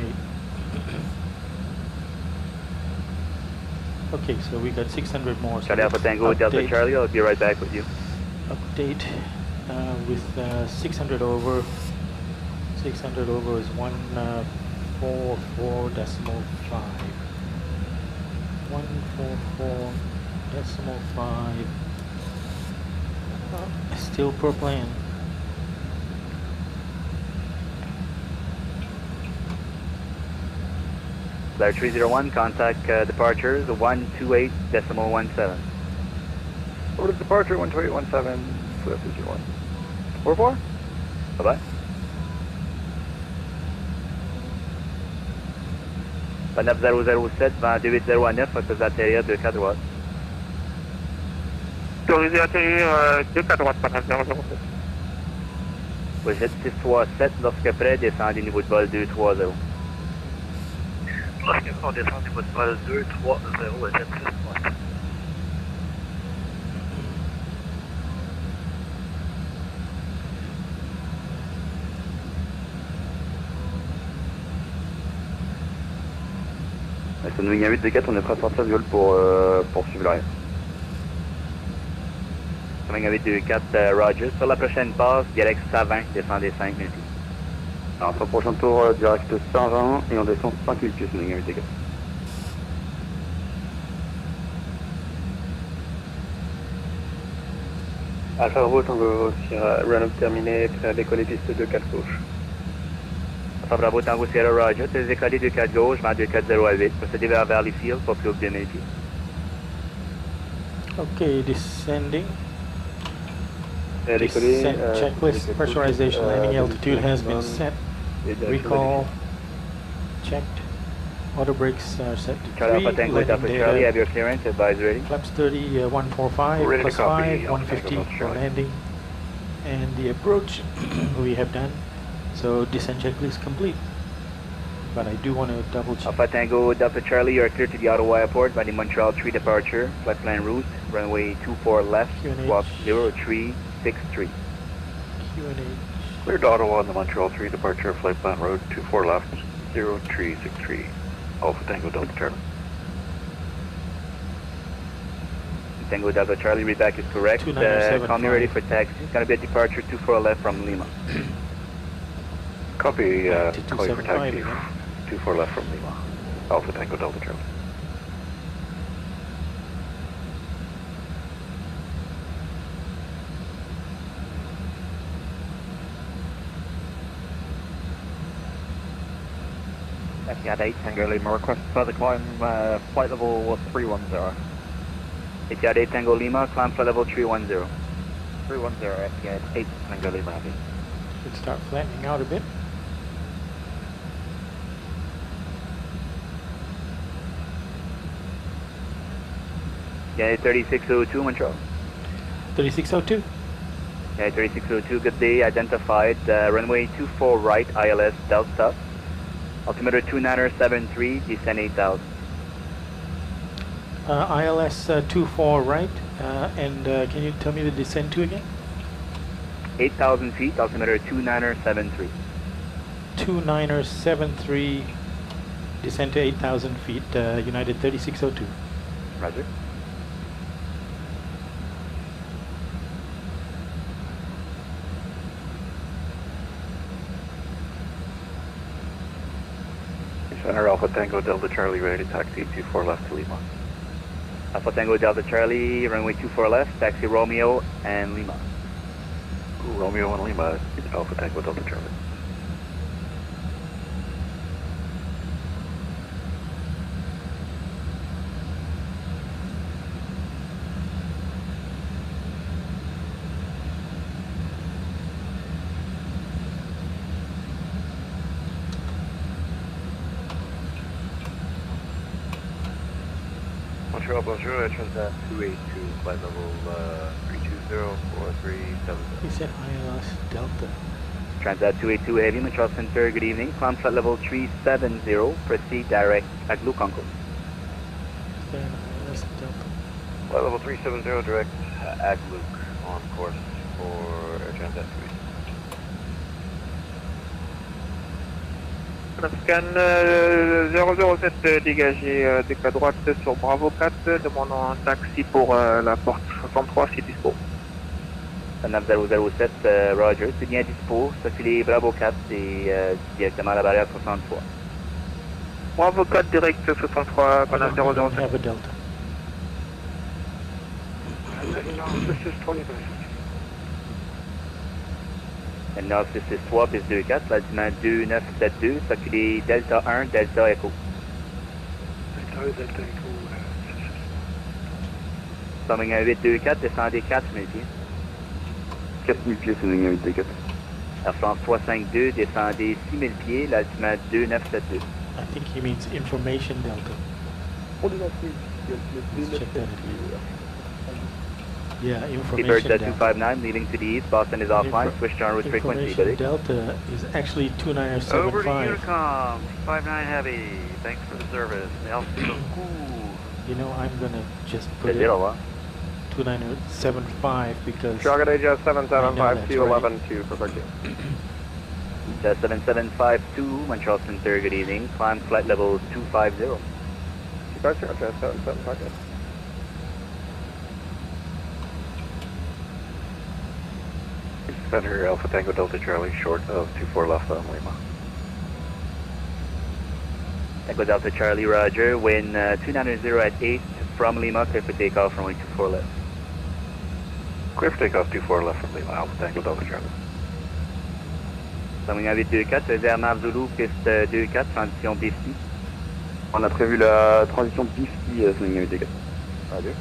Okay, so we got 600 more. So Charlie Alpha Tango Delta Charlie, I'll be right back with you. Update with 600 over. 600 over is 144.5. 144.5. Still per plane. Flare 301, contact departures 128.17. Over to departure 12817, Swift is your one. 44? Bye-bye. 9007, vent 2809, autorisé atterrir 2 droite. Autorisé atterrir 2 droite, Panasonic 007. Jet 637, lorsque prêt, descendez niveau de vol 230. Lorsque on descend niveau de vol 230, jet 637. C'est une ligne 8D4, on est prêt à sortir du vol pour suivre l'arrière. Ligne 824, Roger. Sur la prochaine passe, direct 120, descendez 5000 pieds. Alors sur le prochain tour, direct 120 et on descend 5000 pieds sur ligne 8D4. Alpha Bravo Tango Sierra, run-up terminé, prêt à décoller piste 2-4 gauche. Alpha Bravo Tango Sierra, Roger. C'est décollé 2-4 gauche, vent 2408. Procédez vers Valley Field, pas plus haut que 2000 pieds. Okay, descending. Décoller, Descent checklist, pressurization, landing altitude has been set. Recall checked. Auto brakes are set to 3. Alpha Tango Delta Charlie, have your clearance, advise ready. Flaps 30, 145, Ready to plus copy, 5, 150 for landing. And the approach we have done. So descent checklist complete. But I do want to double check. Alpha Tango Delta Charlie, you are clear to the Ottawa Airport by the Montreal 3 departure. Flight plan route, runway 24 left, squawk 0363. QNH. Cleared to Ottawa on the Montreal 3 departure, flight plan road 24 left, 0363. Alpha Tango Delta Charlie. Tango Delta Charlie, read back is correct. Call me ready for taxi. It's going to be a departure 24 left from Lima. Copy, call you for taxi, again. 24 left from Lima. Alpha Tango Delta Charlie. KIAD 8 Tango Lima, request further climb flight level 310. KIAD 8 Tango Lima, climb flight level 310. 310, KIAD 8 Tango Lima, heavy. Should start flattening out a bit. KIAD 3602, Montreal. 3602. KIAD 3602, good day, identified. Runway 24 right, ILS Delta. Altimeter 2973, descend 8000. ILS 24 right, and can you tell me the descent to again? 8,000 feet, altimeter 2973. 2973, descent to 8,000 feet, United 3602. Roger. Center Alpha Tango Delta Charlie, ready to taxi 24 left to Lima. Alpha Tango Delta Charlie, runway 24 left, taxi Romeo and Lima. Romeo and Lima, Alpha Tango Delta Charlie. Montreal, bonjour, Transat 282, flight level 320-4370. He said ILS Delta. Transat 282 Heavy, Montreal Center, good evening. Climb flight level 370, proceed direct at Blue Concourse. Is there an ILS Delta? Flight level 370, direct at Luke, on course for Transat 282. Scan 007 dégagé de la droite sur Bravo 4, demandant un taxi pour la porte 63 si dispo. 9007, Roger, c'est bien dispo, circulez Bravo 4 et directement à la barrière 63. Bravo 4 direct 63, Panam 007. Have a Delta. This is 20 And now 663, piste 24, l'altiment 2972, circulez Delta 1, Delta Echo. Delta Echo. Coming à 824, descendez 4000 pieds. 4000 pieds, c'est une ligne 8D4. Air France 352, descendez 6000 pieds, l'altiment 2972. I think he means information delta. Let's check that again. Yeah, information Seabird delta. 259 leading to the east. Boston is offline. Switch to en route frequency, buddy. Delta is actually 2975. Over to Unicom, 59 Heavy. Thanks for the service. The altitude is cool. You know, I'm gonna just put it 2975 because Chicago Digest 7752 right. 11 for Berkeley. 7752, Montreal Center, good evening. Climb flight level 250. Departure, Digest 7752. Center Alpha Tango Delta Charlie, short of 24 left on Lima. Tango Delta Charlie, roger. Wind 290 at 8 from Lima, clear for takeoff, runway 24 left. Clear for takeoff 24 left from Lima, Alpha Tango Delta Charlie. Coming avec 2-4, Bernard Zulu, piste 2-4, transition Bifty. On a prévu la transition Bifty, Swing avec 2-4. Roger.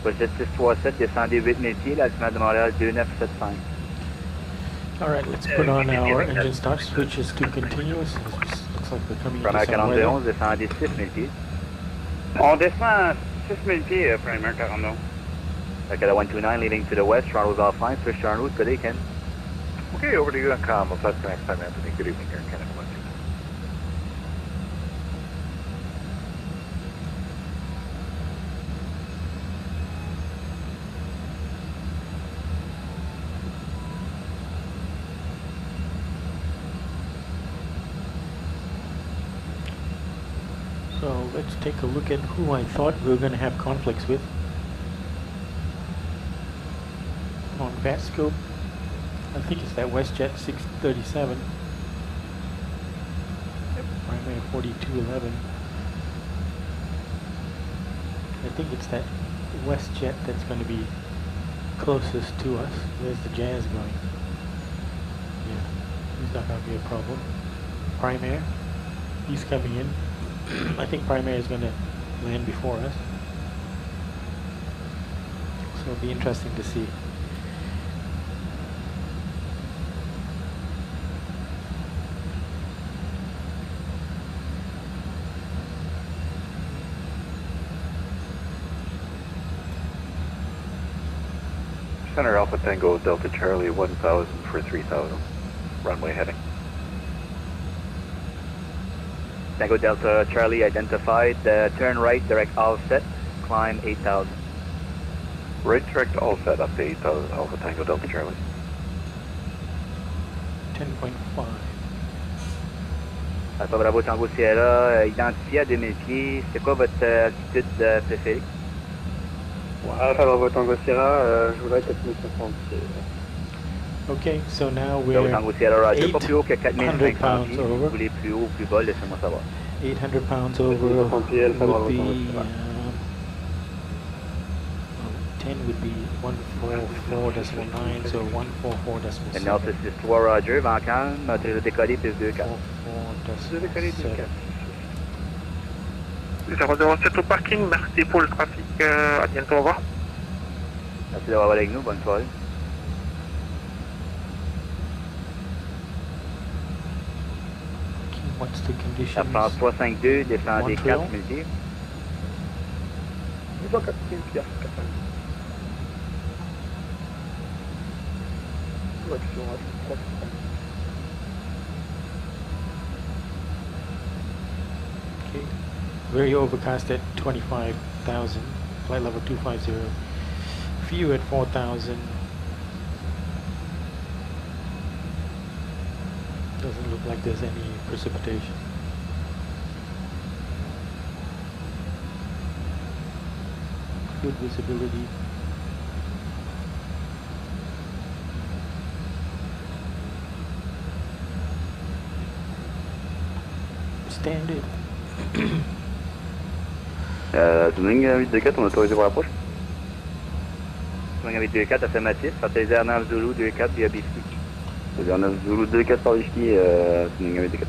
Projet 637, descendez 8000 pieds, l'altitude de Montréal 2975. Alright, let's put on our engine start switches to continuous. Looks like we're coming into some 41, descendez 6000 pieds. On descend 6000 pieds, Premier 41. Okay, 129 leading to the west, Toronto's offline, switch to en route, good day, Ken. Okay, over to Unicom, we'll touch next time, Anthony. Good evening here in Canada. So let's take a look at who I thought we were going to have conflicts with. On VatScope, I think it's that WestJet 637. Yep. Primary 4211. I think it's that WestJet that's going to be closest to us. There's the Jazz going. Yeah, he's not going to be a problem. Primary, he's coming in. I think Primary is going to land before us. So it'll be interesting to see. Center Alpha Tango Delta Charlie 1000 for 3000. Runway heading. Tango Delta Charlie identified, turn right, direct offset, climb 8000. Right direct offset up to 8000, Alpha Tango Delta Charlie. 10.5. Alpha Bravo Tango Sierra, identifié à 2000 pieds, c'est quoi votre altitude préférée? Alpha Bravo Tango Sierra, je voudrais 4050 pieds. Okay, so now we're 800 pounds over. 800 pounds over would be 10 would be 144.9, so 144.7. And Delta 63, roger, vent calme, notre décollé plus 2-4. 007 au parking, merci pour le trafic, à bientôt, au revoir. Merci d'avoir avec nous, bonne soirée. What's the condition? La France 352, descendez 4000 pieds. 4000 pieds. Okay. Very overcast at 25,000. Flight level 250. View at 4,000. Doesn't look like there's any precipitation. Good visibility. Standard. Swing 824, on a autorisé pour l'approche. Swing avec 24, affirmatif. Autorisé Arnav Zulu 24 via Bifty. On a Zulu 2-4 par les ch'tis, c'est une 2-4.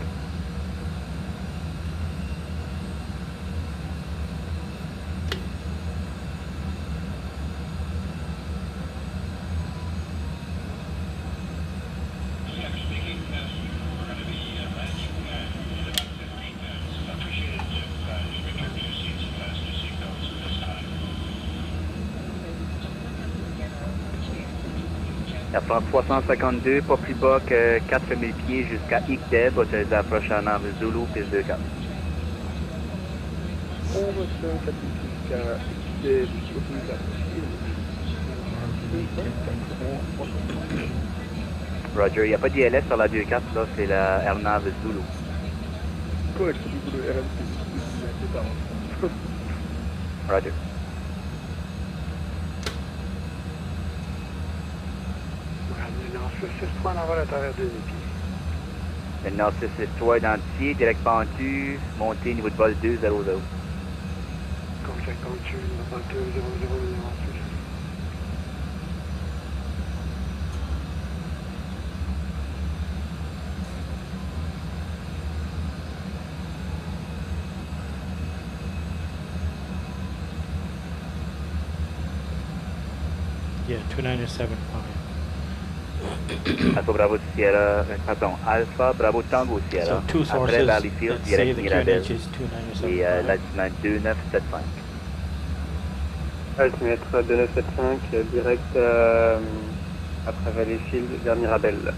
Air France 352, pas plus bas que 4000 pieds jusqu'à ICDEB, autorisé à approcher en angle Zulu, piste 2-4. Roger, il n'y a pas d'ILS sur la 2-4, là, c'est la aéronave Zulu. Roger. Le Nord 663 identifié, direct pentu, montée niveau de vol 200. Contact pentu, niveau de vol 200, Yeah, 2975. Alpha Bravo Sierra, pardon, Alpha Bravo Tango Sierra. So two Après sources Valleyfield, that say direct the Mirabel. QNH is 2975. Et l'altitude 2975. Altimètre 2975, direct après Valleyfield vers Mirabel.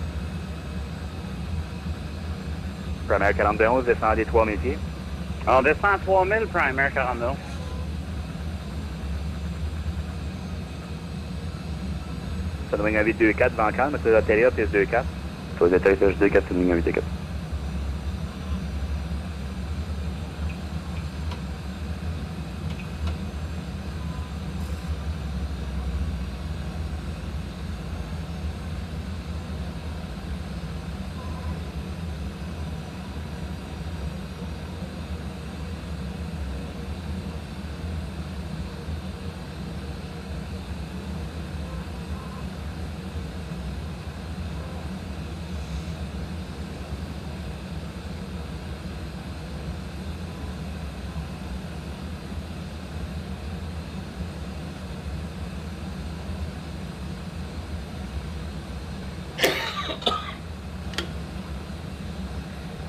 Primaire 41, descendez 3000 pieds. On descend 3000, primaire 41. Ça doit être 824 devant calme, mais c'est l'intérieur, piste 24. Ça va être atterrissage 24, c'est une ligne 824.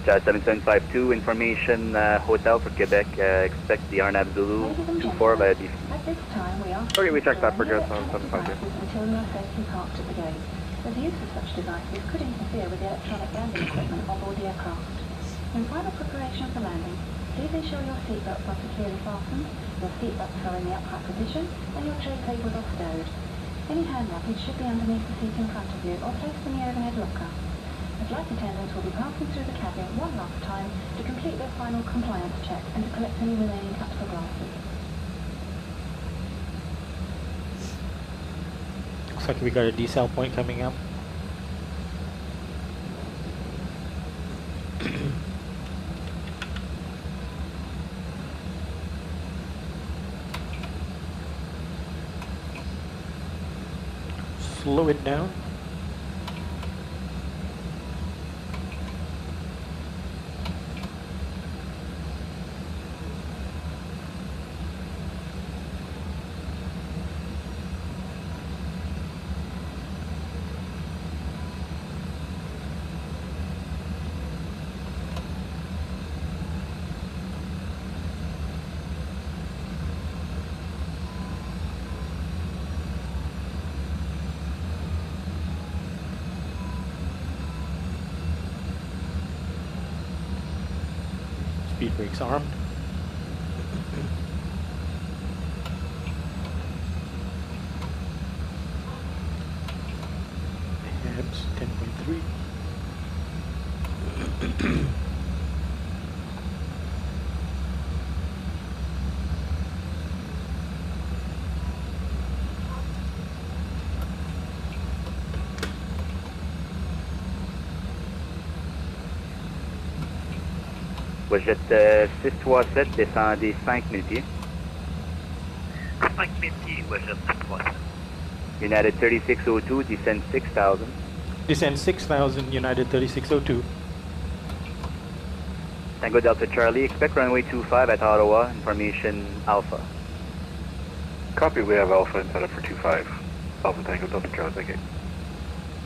Jazz 7752, information hotel for Quebec, expect the RNAV Zulu 24 by DC. At this time, we ask Okay, we checked that for Jazz devices 7752. until you are safely parked at the gate, as the use of such devices could interfere with the electronic landing equipment aboard the aircraft. In final preparation for landing, please ensure your seatbelts are securely fastened, your seatbelts are in the upright position, and your tray tables are stowed. Any hand luggage should be underneath the seat in front of you or placed in the overhead locker. The flight attendants will be passing through the cabin one last time to complete their final compliance check and to collect any remaining caps or glasses. Looks like we got a decel point coming up. Slow it down. Speed brakes armed. Habs 10.3. Jet 637, descendez 5000 pieds. 5000 pieds, Jet 637. United 3602, descend 6000. Descend 6,000, United 3602. Tango Delta Charlie, expect runway 25 at Ottawa, information Alpha. Copy, we have Alpha intended for 25. Alpha Tango Delta Charlie, thank you.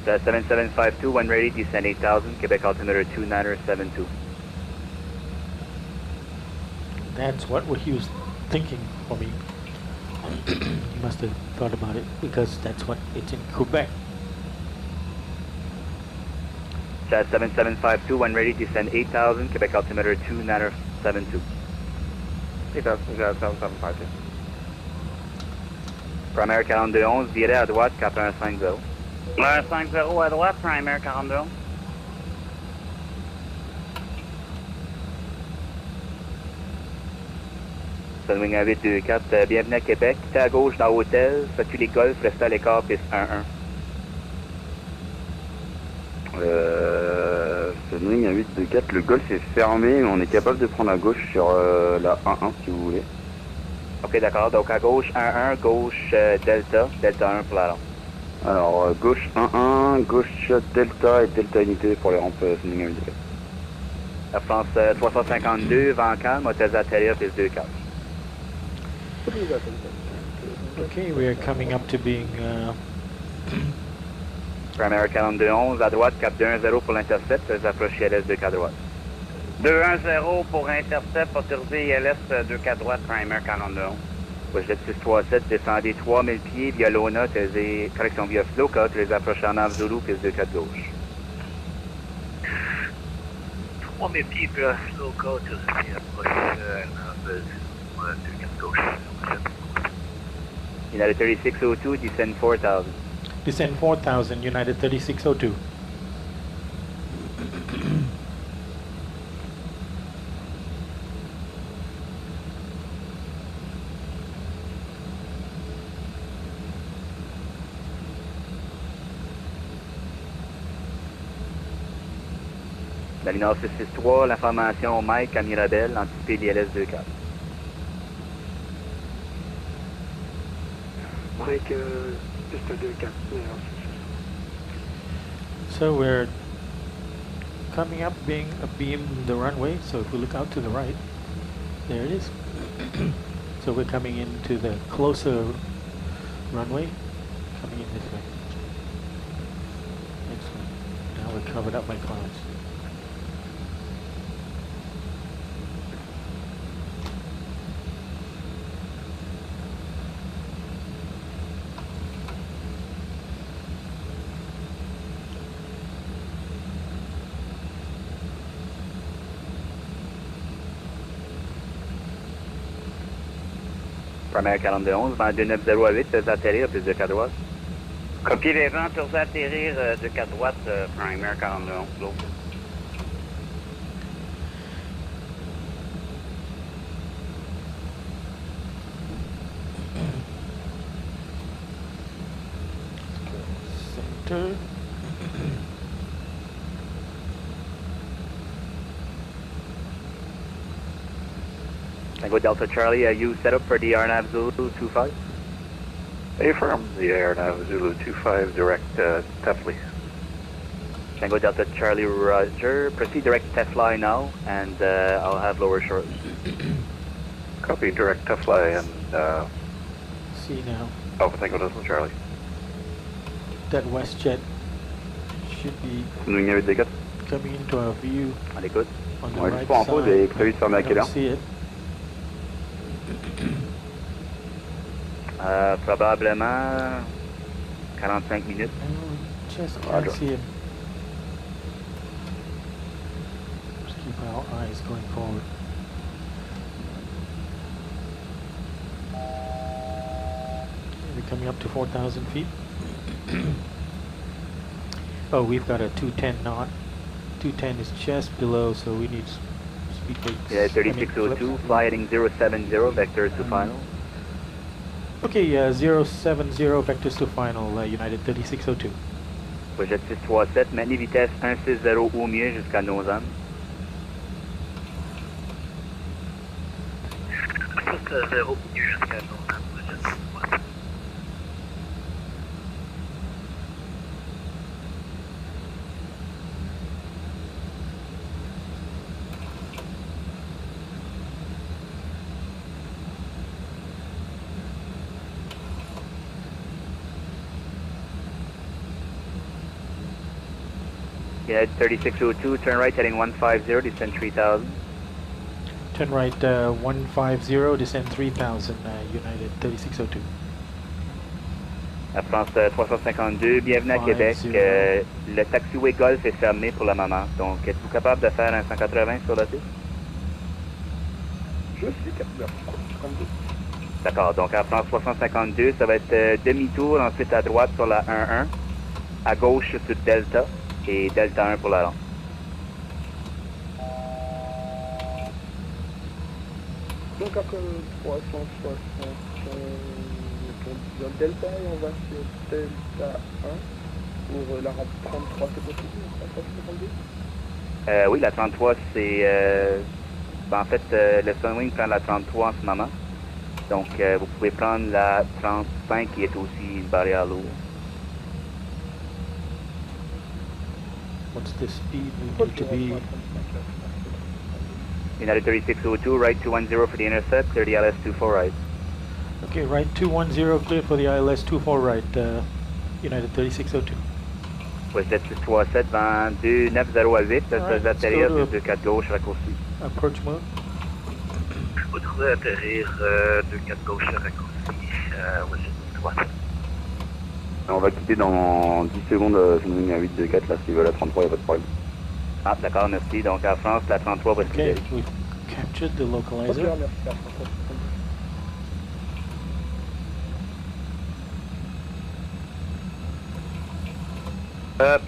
7752, when ready, descend 8,000, Quebec altimeter 2972. That's what he was thinking for me. He must have thought about it because that's what it's in Quebec. 7752, when ready, descend 8,000, Quebec altimeter 2972. 8,000, Primaire 4211, virez à droite, cap 150. 150 à droite, Primaire 42. Sunwing 1824, bienvenue à Québec. Quittez à gauche dans l'hôtel, faites-tu les golfs, restez à l'écart, piste 11. Sunwing à 824, le golf est fermé, mais on est capable de prendre à gauche sur la 1-1 si vous voulez. Ok, d'accord, donc à gauche 1-1, gauche Delta, Delta 1 pour la rampe. Alors gauche 1-1, gauche Delta et Delta unité pour les rampes Sunwing à 824. Air France 352, vent calme, hôtel atterrir, piste 24. Okay, we are coming up to being Primaire 4211, à droite, cap 210 pour l'intercept, vous approchez ILS 24 droite. 210 pour intercept, autorisé ILS 24 droite, Primaire 4211. Projet 637, descendez 3000 pieds via Lona, correction via Floca, tu les approches en Nav Zulu, piste 24 gauche. 3000 pieds via Floca, tu les approches en Nav Zulu, 24 gauche. United 3602, descend 4000. descend 4,000, United 3602. La ligne 663, l'information Mike à Mirabel, anticipé l'ILS 24. Mike, just a 24. So we're coming up, being abeam the runway. So if we look out to the right, there it is. So we're coming into the closer runway, coming in this way. Excellent. Now we're covered up by clouds. Primaire 4211, vent 2908, vous atterrir, piste 24 droite. Copier les vents, autorisé atterrir 24 droite, Primaire 4211, l'autre. Center. Tango Delta Charlie, are you set up for the RNAV Zulu 25? Affirm, the AirNav Zulu 25, direct Tefli. Tango Delta Charlie, Roger. Proceed direct Tefly now, and I'll have lower shortly. Copy, direct Tefli and See now, Alpha Tango Delta Charlie. that WestJet should be Sunwing à 824. coming into our view À l'écoute. on the Ouais, right juste pour info, side. j'ai prévu de fermer à I quelle don't heure? see it. Probablement 45 minutes. Just can't Roger. see him. Just keep our eyes going forward. We're coming up to 4,000 feet. Oh, we've got a 210 knot. 210 is just below, so we need speed weights. Yeah, 3602, fly heading 070, vectors to final. Okay, 070 vectors to final, United 3602. Projet 637, maintenez vitesse 160 au mieux jusqu'à Lausanne. Juste 0 jusqu'à Lausanne, projet 637. United 3602, turn right heading 150, descend 3000. Turn right 150, descend 3000, United 3602. À France 352, bienvenue à Québec. Le taxiway Golf est fermé pour le moment. Donc, êtes-vous capable de faire un 180 sur la piste? Je suis capable. D'accord, donc à France 352, ça va être demi-tour, ensuite à droite sur la 11, à gauche sur Delta et Delta 1 pour la longue. Donc après 360, on vient de Delta et on va sur Delta 1 pour la rampe 33, c'est possible, la 352? Oui, la 33, c'est... en fait, le Sunwing prend la 33 en ce moment. Donc, vous pouvez prendre la 35 qui est aussi barrée à l'eau. What's the speed we need to be? United 3602, right 210 for the intercept, clear the ILS 24 right. Okay, right 210, clear for the ILS 24 right, United 3602. Westjet 637, vent 290 à 8, vous atterrir 24 gauche, raccourci. Approach mode. Je voudrais atterrir 24 gauche, raccourci, Westjet 637. On va quitter dans 10 secondes, Sunwing à 824, là, s'il veut la 33, il n'y a pas de problème. Ah, d'accord, merci. Donc, en France, la 33 va se Okay, we've captured the localizer.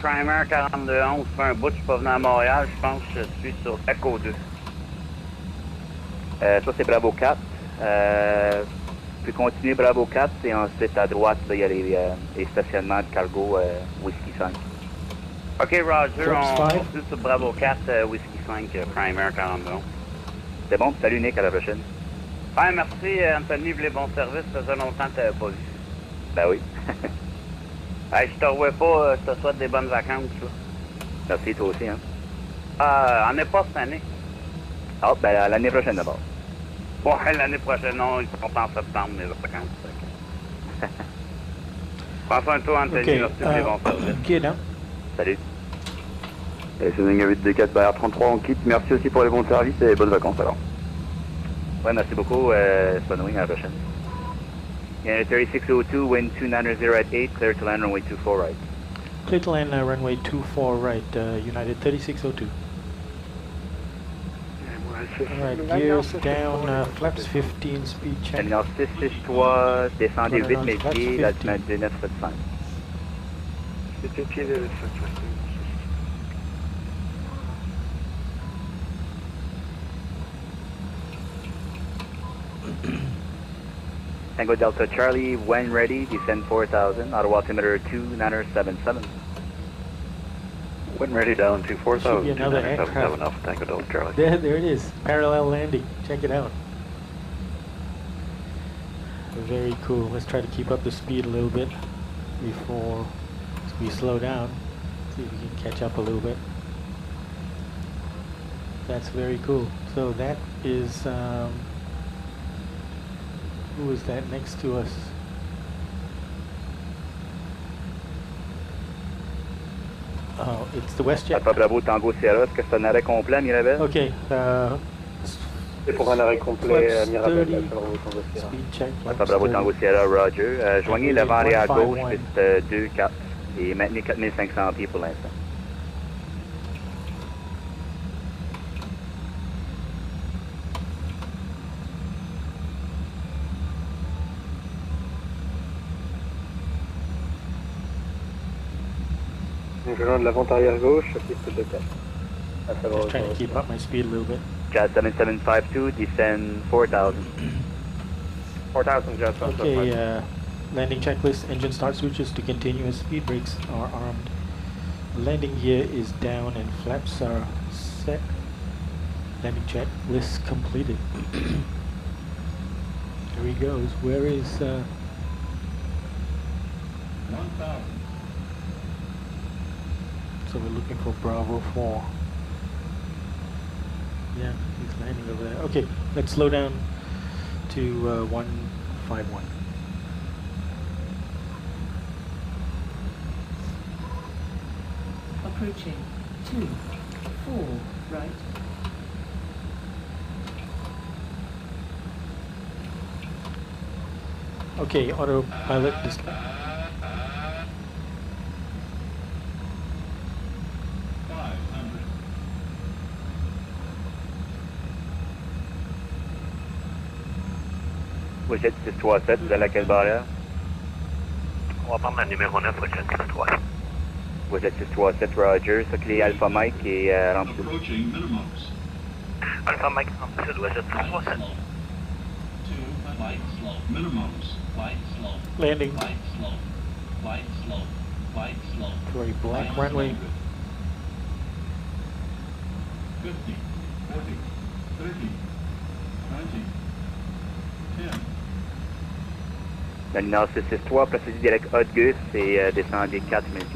Primer 4211, fait un bout, je suis pas venu à Montréal, je pense que je suis sur Echo 2. Ça, c'est Bravo 4. Puis continuer Bravo 4 et ensuite à droite, là, il y a les stationnements de cargo Whiskey 5. Ok, Roger, on continue sur Bravo 4, Whiskey 5, Primer 4211. C'est bon, salut Nick, à la prochaine. Ouais, merci Anthony pour les bons services, ça faisait longtemps que tu n'avais pas vu. Ben oui. Hey, je te revois pas, je te souhaite des bonnes vacances. Là. Merci, toi aussi, hein. On n'est pas cette année. Ah, ben l'année prochaine d'abord. Ouais, l'année prochaine, non, ils sont en septembre, mes vacances. Prends soin de toi, Anthony, merci pour les bons services. Kid, hein? Salut. Et Sunwing à 824, barrière 33, on quitte. Merci aussi pour les bons services et bonnes vacances alors. Ouais, merci beaucoup, Sunwing, à la prochaine. United 3602, wind 290 at 8, clear to land runway 24 right. Clear to land runway 24 right, United 3602. Alright, gears down, flaps 15, speed check. Terminal 663, descendez 8 000 pieds, l'altitude 2975. C'était pied de Tango Delta Charlie, when ready, descend 4000, auto altimeter 2977. When ready, down to 4000, Should be another 2977 Alpha Tango Delta Charlie. There it is, parallel landing, check it out. Very cool, let's try to keep up the speed a little bit before we slow down, see if we can catch up a little bit. That's very cool. So that is, who is that next to us? Oh, it's the WestJet. Alpha Bravo Tango Sierra, est-ce que c'est un arrêt complet, Mirabel? Okay, c'est pour un arrêt complet, Mirabel, speed check. Alpha Bravo Tango Sierra, Roger. Joignez le vent arrière gauche, piste 2-4, et maintenez 4500 pieds pour l'instant. Je lance de l'avant arrière gauche, piste de 4. Just trying to keep up my speed a little bit. Jazz 7752, descend 4000. 4000, Jazz 7752. Okay, landing checklist, engine start switches to continuous, speed brakes are armed. Landing gear is down and flaps are set. Landing checklist completed. There he goes. Where is 1000? So we're looking for Bravo 4. Yeah, he's landing over there. Okay, let's slow down to 151. Approaching 4 right. Okay, autopilot display. Vous êtes 637, vous allez à quelle barrière? On va prendre la numéro 9, prochaine 637. Vous êtes 637, Roger. Ça clé Alpha Mike et rampe sud. Alpha Mike, rampe sud, vous êtes 637. Landing. To a black runway. 50, 40, 30, 20, 10. Nominal 663, procédé direct Haute-Gus et descendez 4000 pieds.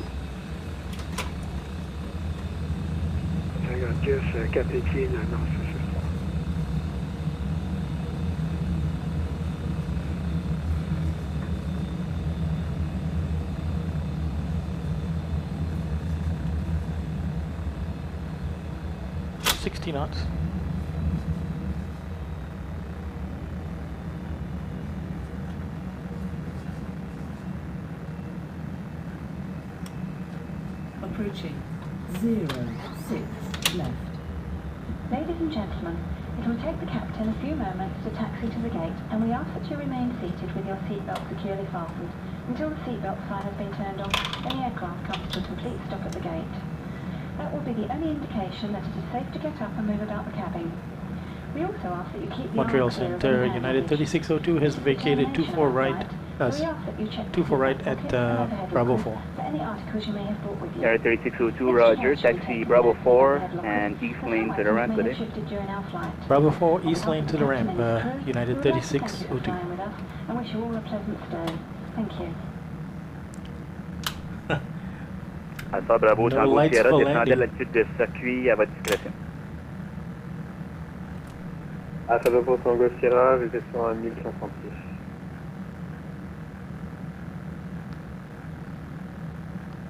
Gus, 4 pieds, non, c'est ça. Knots. Approaching 06 left. Ladies and gentlemen, it will take the captain a few moments to taxi to the gate, and we ask that you remain seated with your seatbelt securely fastened until the seatbelt sign has been turned off and the aircraft comes to a complete stop at the gate. That will be the only indication that it is safe to get up and move about the cabin. We also ask that you keep the Montreal arms clear of Center, any United baggage. 3602 has vacated 24 right, So we ask that you check 24 right at Bravo 4. for any articles you may have brought with you. United 3602, Roger. Taxi Bravo 4 and east lane to the ramp today. Bravo 4, east lane to the ramp, United 3602. With us and wish you all a pleasant stay. Thank you. Alpha Bravo, No Tango lights Sierra, for descendez landing. l'altitude de circuit à votre discrétion. Alpha Bravo, Tango Sierra, je descends à 1056.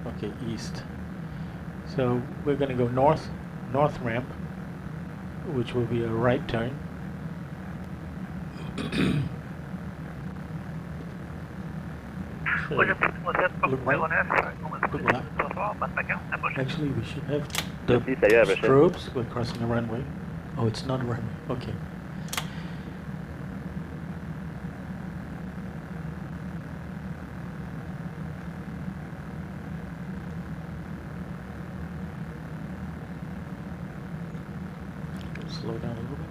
Okay, east. So we're going to go north ramp, which will be a right turn. So, look right. Look left. Actually, we should have the strobes. We're crossing the runway. Oh, it's not a runway. Okay. Slow down a little bit.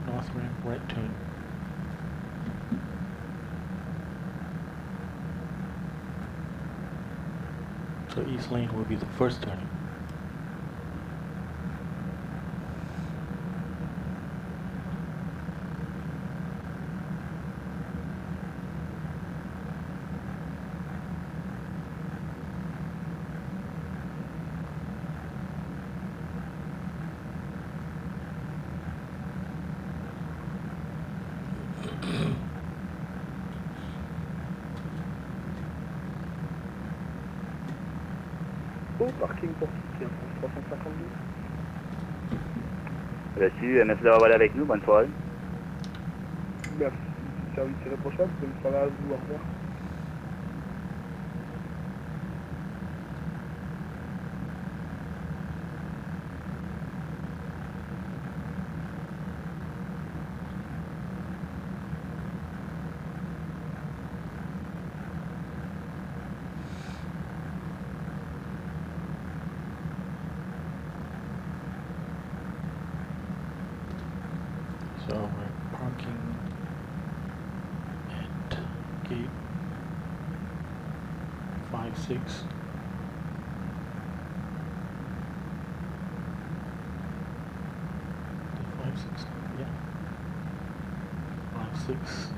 North ramp, right turn. So east lane will be the first turning. Au parking pour quitter, 352. Reçu, merci d'avoir volé avec nous, bonne soirée. Merci, service irréprochable, bonne soirée à vous, au revoir. So we're parking at gate 56. Yeah. 56.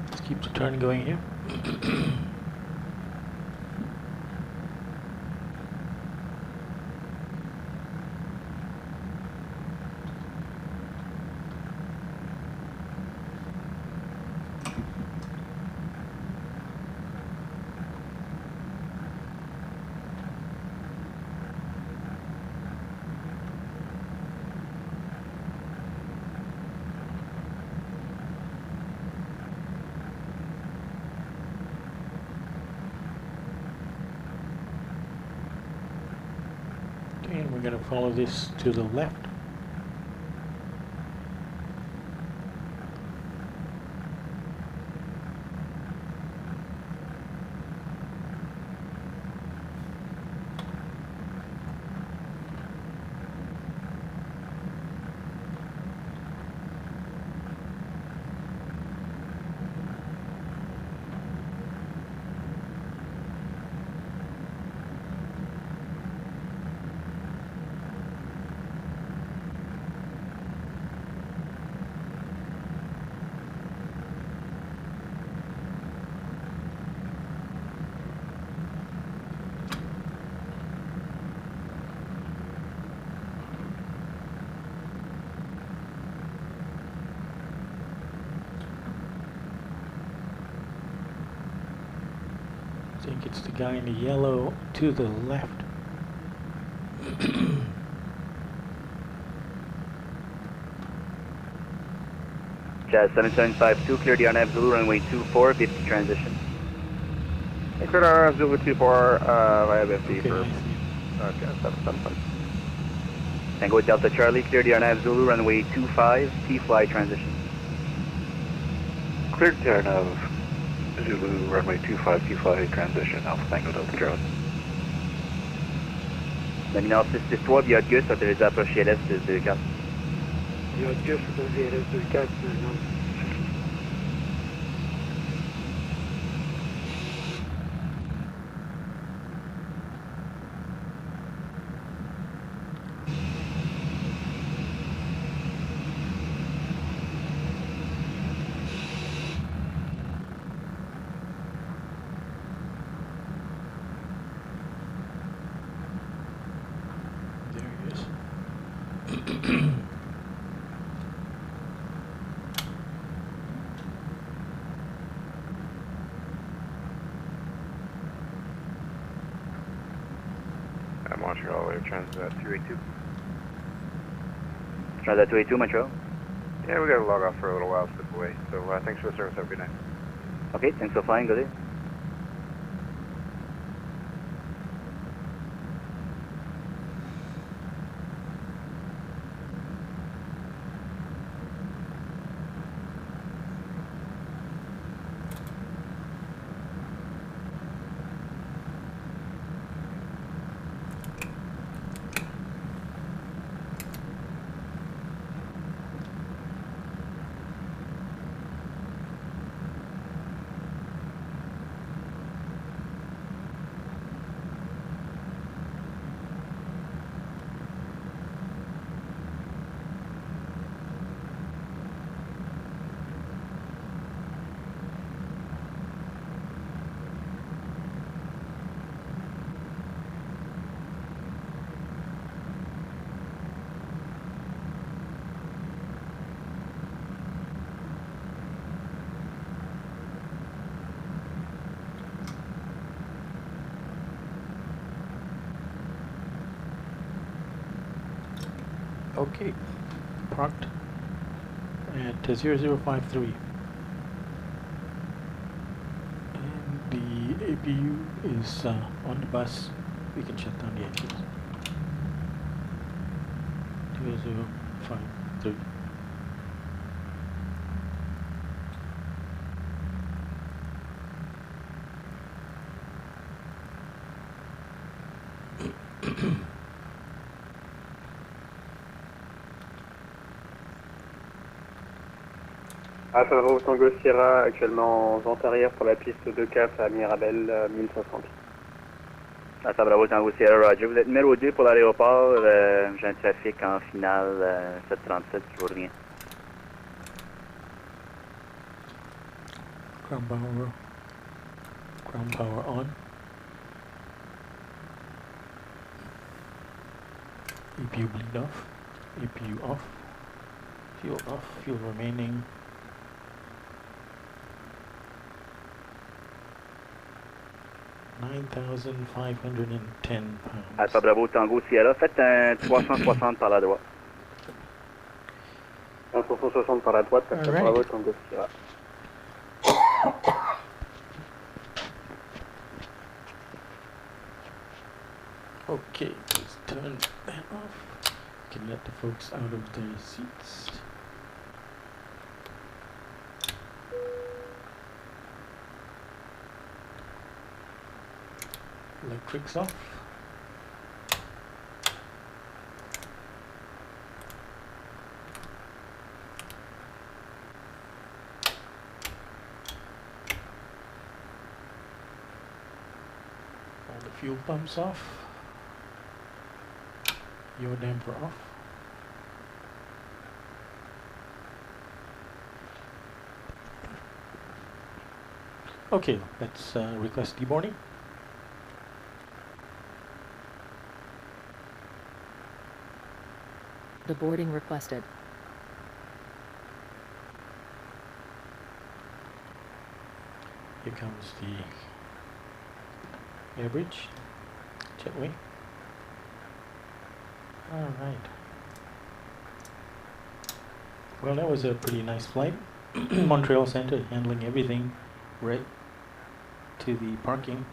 Let's keep the turn going here. Okay, and we're going to follow this to the left. I think it's the guy in the yellow to the left. Jazz 7752, clear the RNAV Zulu, runway 24, 50 transition. Clear RNAV Zulu 24, via 50 Okay, for I see. Jazz 775. Tango Delta Charlie, clear the RNAV Zulu, runway 25, T-fly transition. Cleared turn of Zulu, runway 25, T-fly transition, Alpha Tango Delta Charlie. Nominal 663, via Gus, autorisé à approcher l'est 24. Il y a Gus dans le VLS 24 maintenant. There he is. At Montreal, we're Transat 282. Transat 282, Montreal. Yeah, we gotta log off for a little while, slip away. So thanks for the service, have a good night. Okay, thanks for flying, good day. Okay, parked at 0053. And the APU is on the bus. We can shut down the engines. 0053. Alpha Bravo Tango Sierra, actuellement en vente arrière pour la piste 2-4 à Mirabel, 1060. Alpha Bravo Tango Sierra, Roger. Vous êtes numéro 2 pour l'aéroport. J'ai un trafic en finale 737, je vous reviens. Ground power on. EPU bleed off. EPU off. Fuel off. Fuel remaining. £9,510. Alpha Bravo Tango Sierra, faites un 360 par la droite. Un 360 par la droite, Alpha Bravo Tango Sierra. Okay, it's turn that off. Can let the folks out of their seats. Electrics off. All the fuel pumps off. Your damper off. Okay, let's request deboarding. Deboarding requested. Here comes the air bridge, jetway. Alright. Well, that was a pretty nice flight. Montreal Center handling everything right to the parking.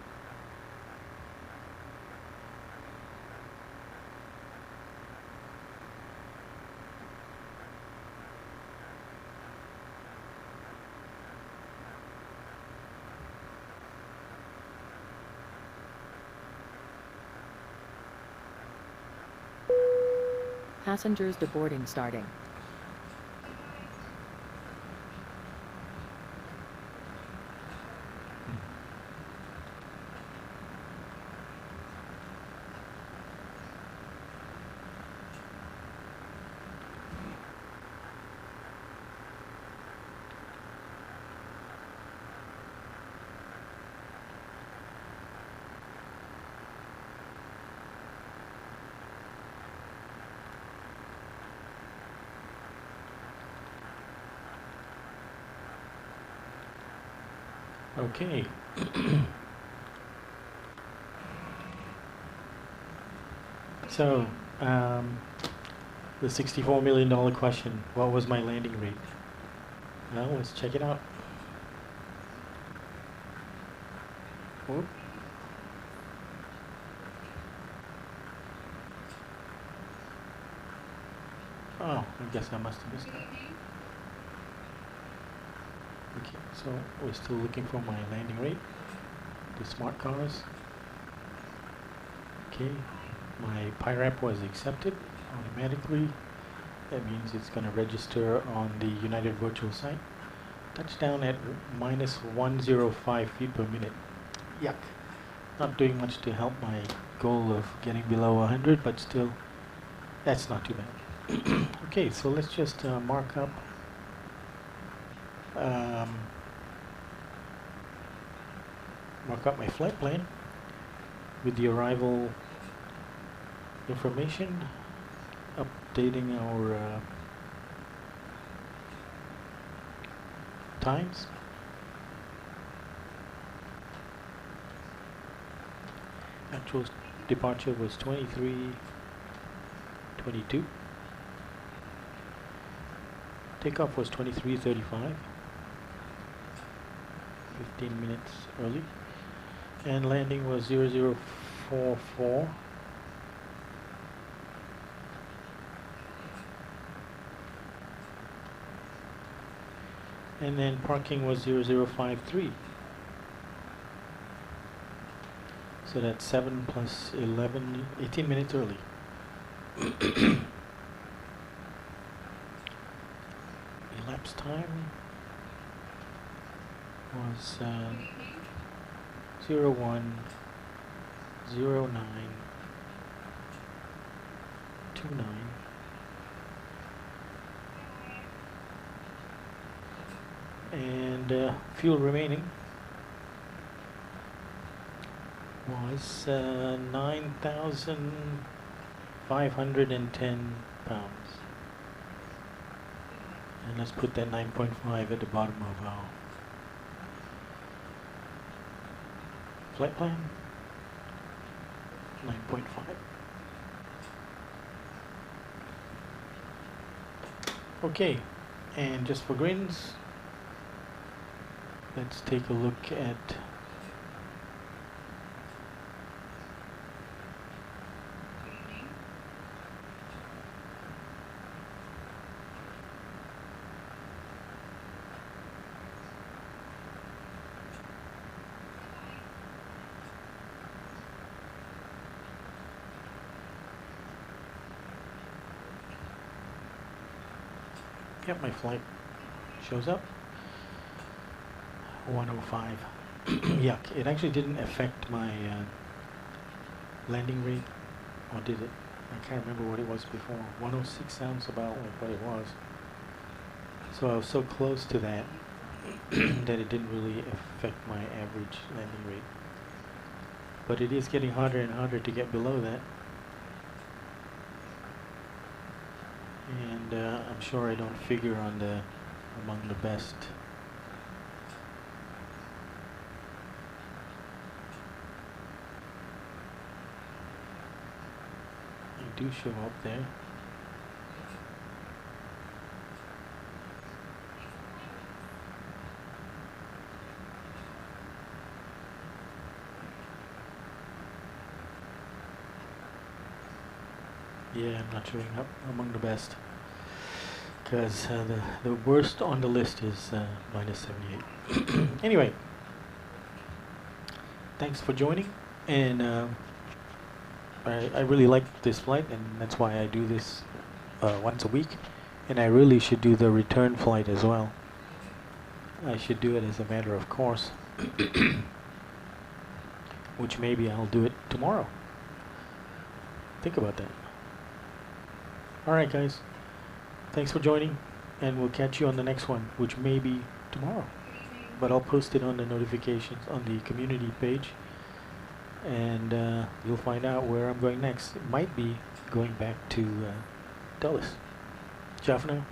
Passengers deboarding starting. Okay. So, the $64 million question, what was my landing rate? Well, let's check it out. Whoop. Oh, I guess I must have missed that. Okay, so we're still looking for my landing rate. The smart cars. Okay, my PIRAP was accepted automatically. That means it's going to register on the United Virtual Site. Touchdown at minus 105 feet per minute. Yuck. Not doing much to help my goal of getting below 100, but still, that's not too bad. Okay, so let's just mark up my flight plan with the arrival information, updating our times. Actual departure was 23:22. Takeoff was 23:35. 15 minutes early. And landing was 0044. And then parking was 0053. So that's 7 plus 11, 18 minutes early. Elapsed time was 010929. And fuel remaining was 9,510 pounds. And let's put that 9.5 at the bottom of our flight plan. 9.5. Okay, and just for grins, let's take a look at Yep, my flight shows up. 105. Yuck, it actually didn't affect my landing rate, or did it? I can't remember what it was before. 106 sounds about like what it was. So I was so close to that that it didn't really affect my average landing rate. But it is getting harder and harder to get below that. And I'm sure I don't figure on the among the best. I do show up there. Yeah, I'm not showing up among the best because the worst on the list is minus 78. Anyway, thanks for joining, and I really like this flight, and that's why I do this once a week, and I really should do the return flight as well. I should do it as a matter of course, which maybe I'll do it tomorrow. Think about that. Alright guys, thanks for joining, and we'll catch you on the next one, which may be tomorrow. But I'll post it on the notifications on the community page, and you'll find out where I'm going next. It might be going back to Dulles. Ciao for now.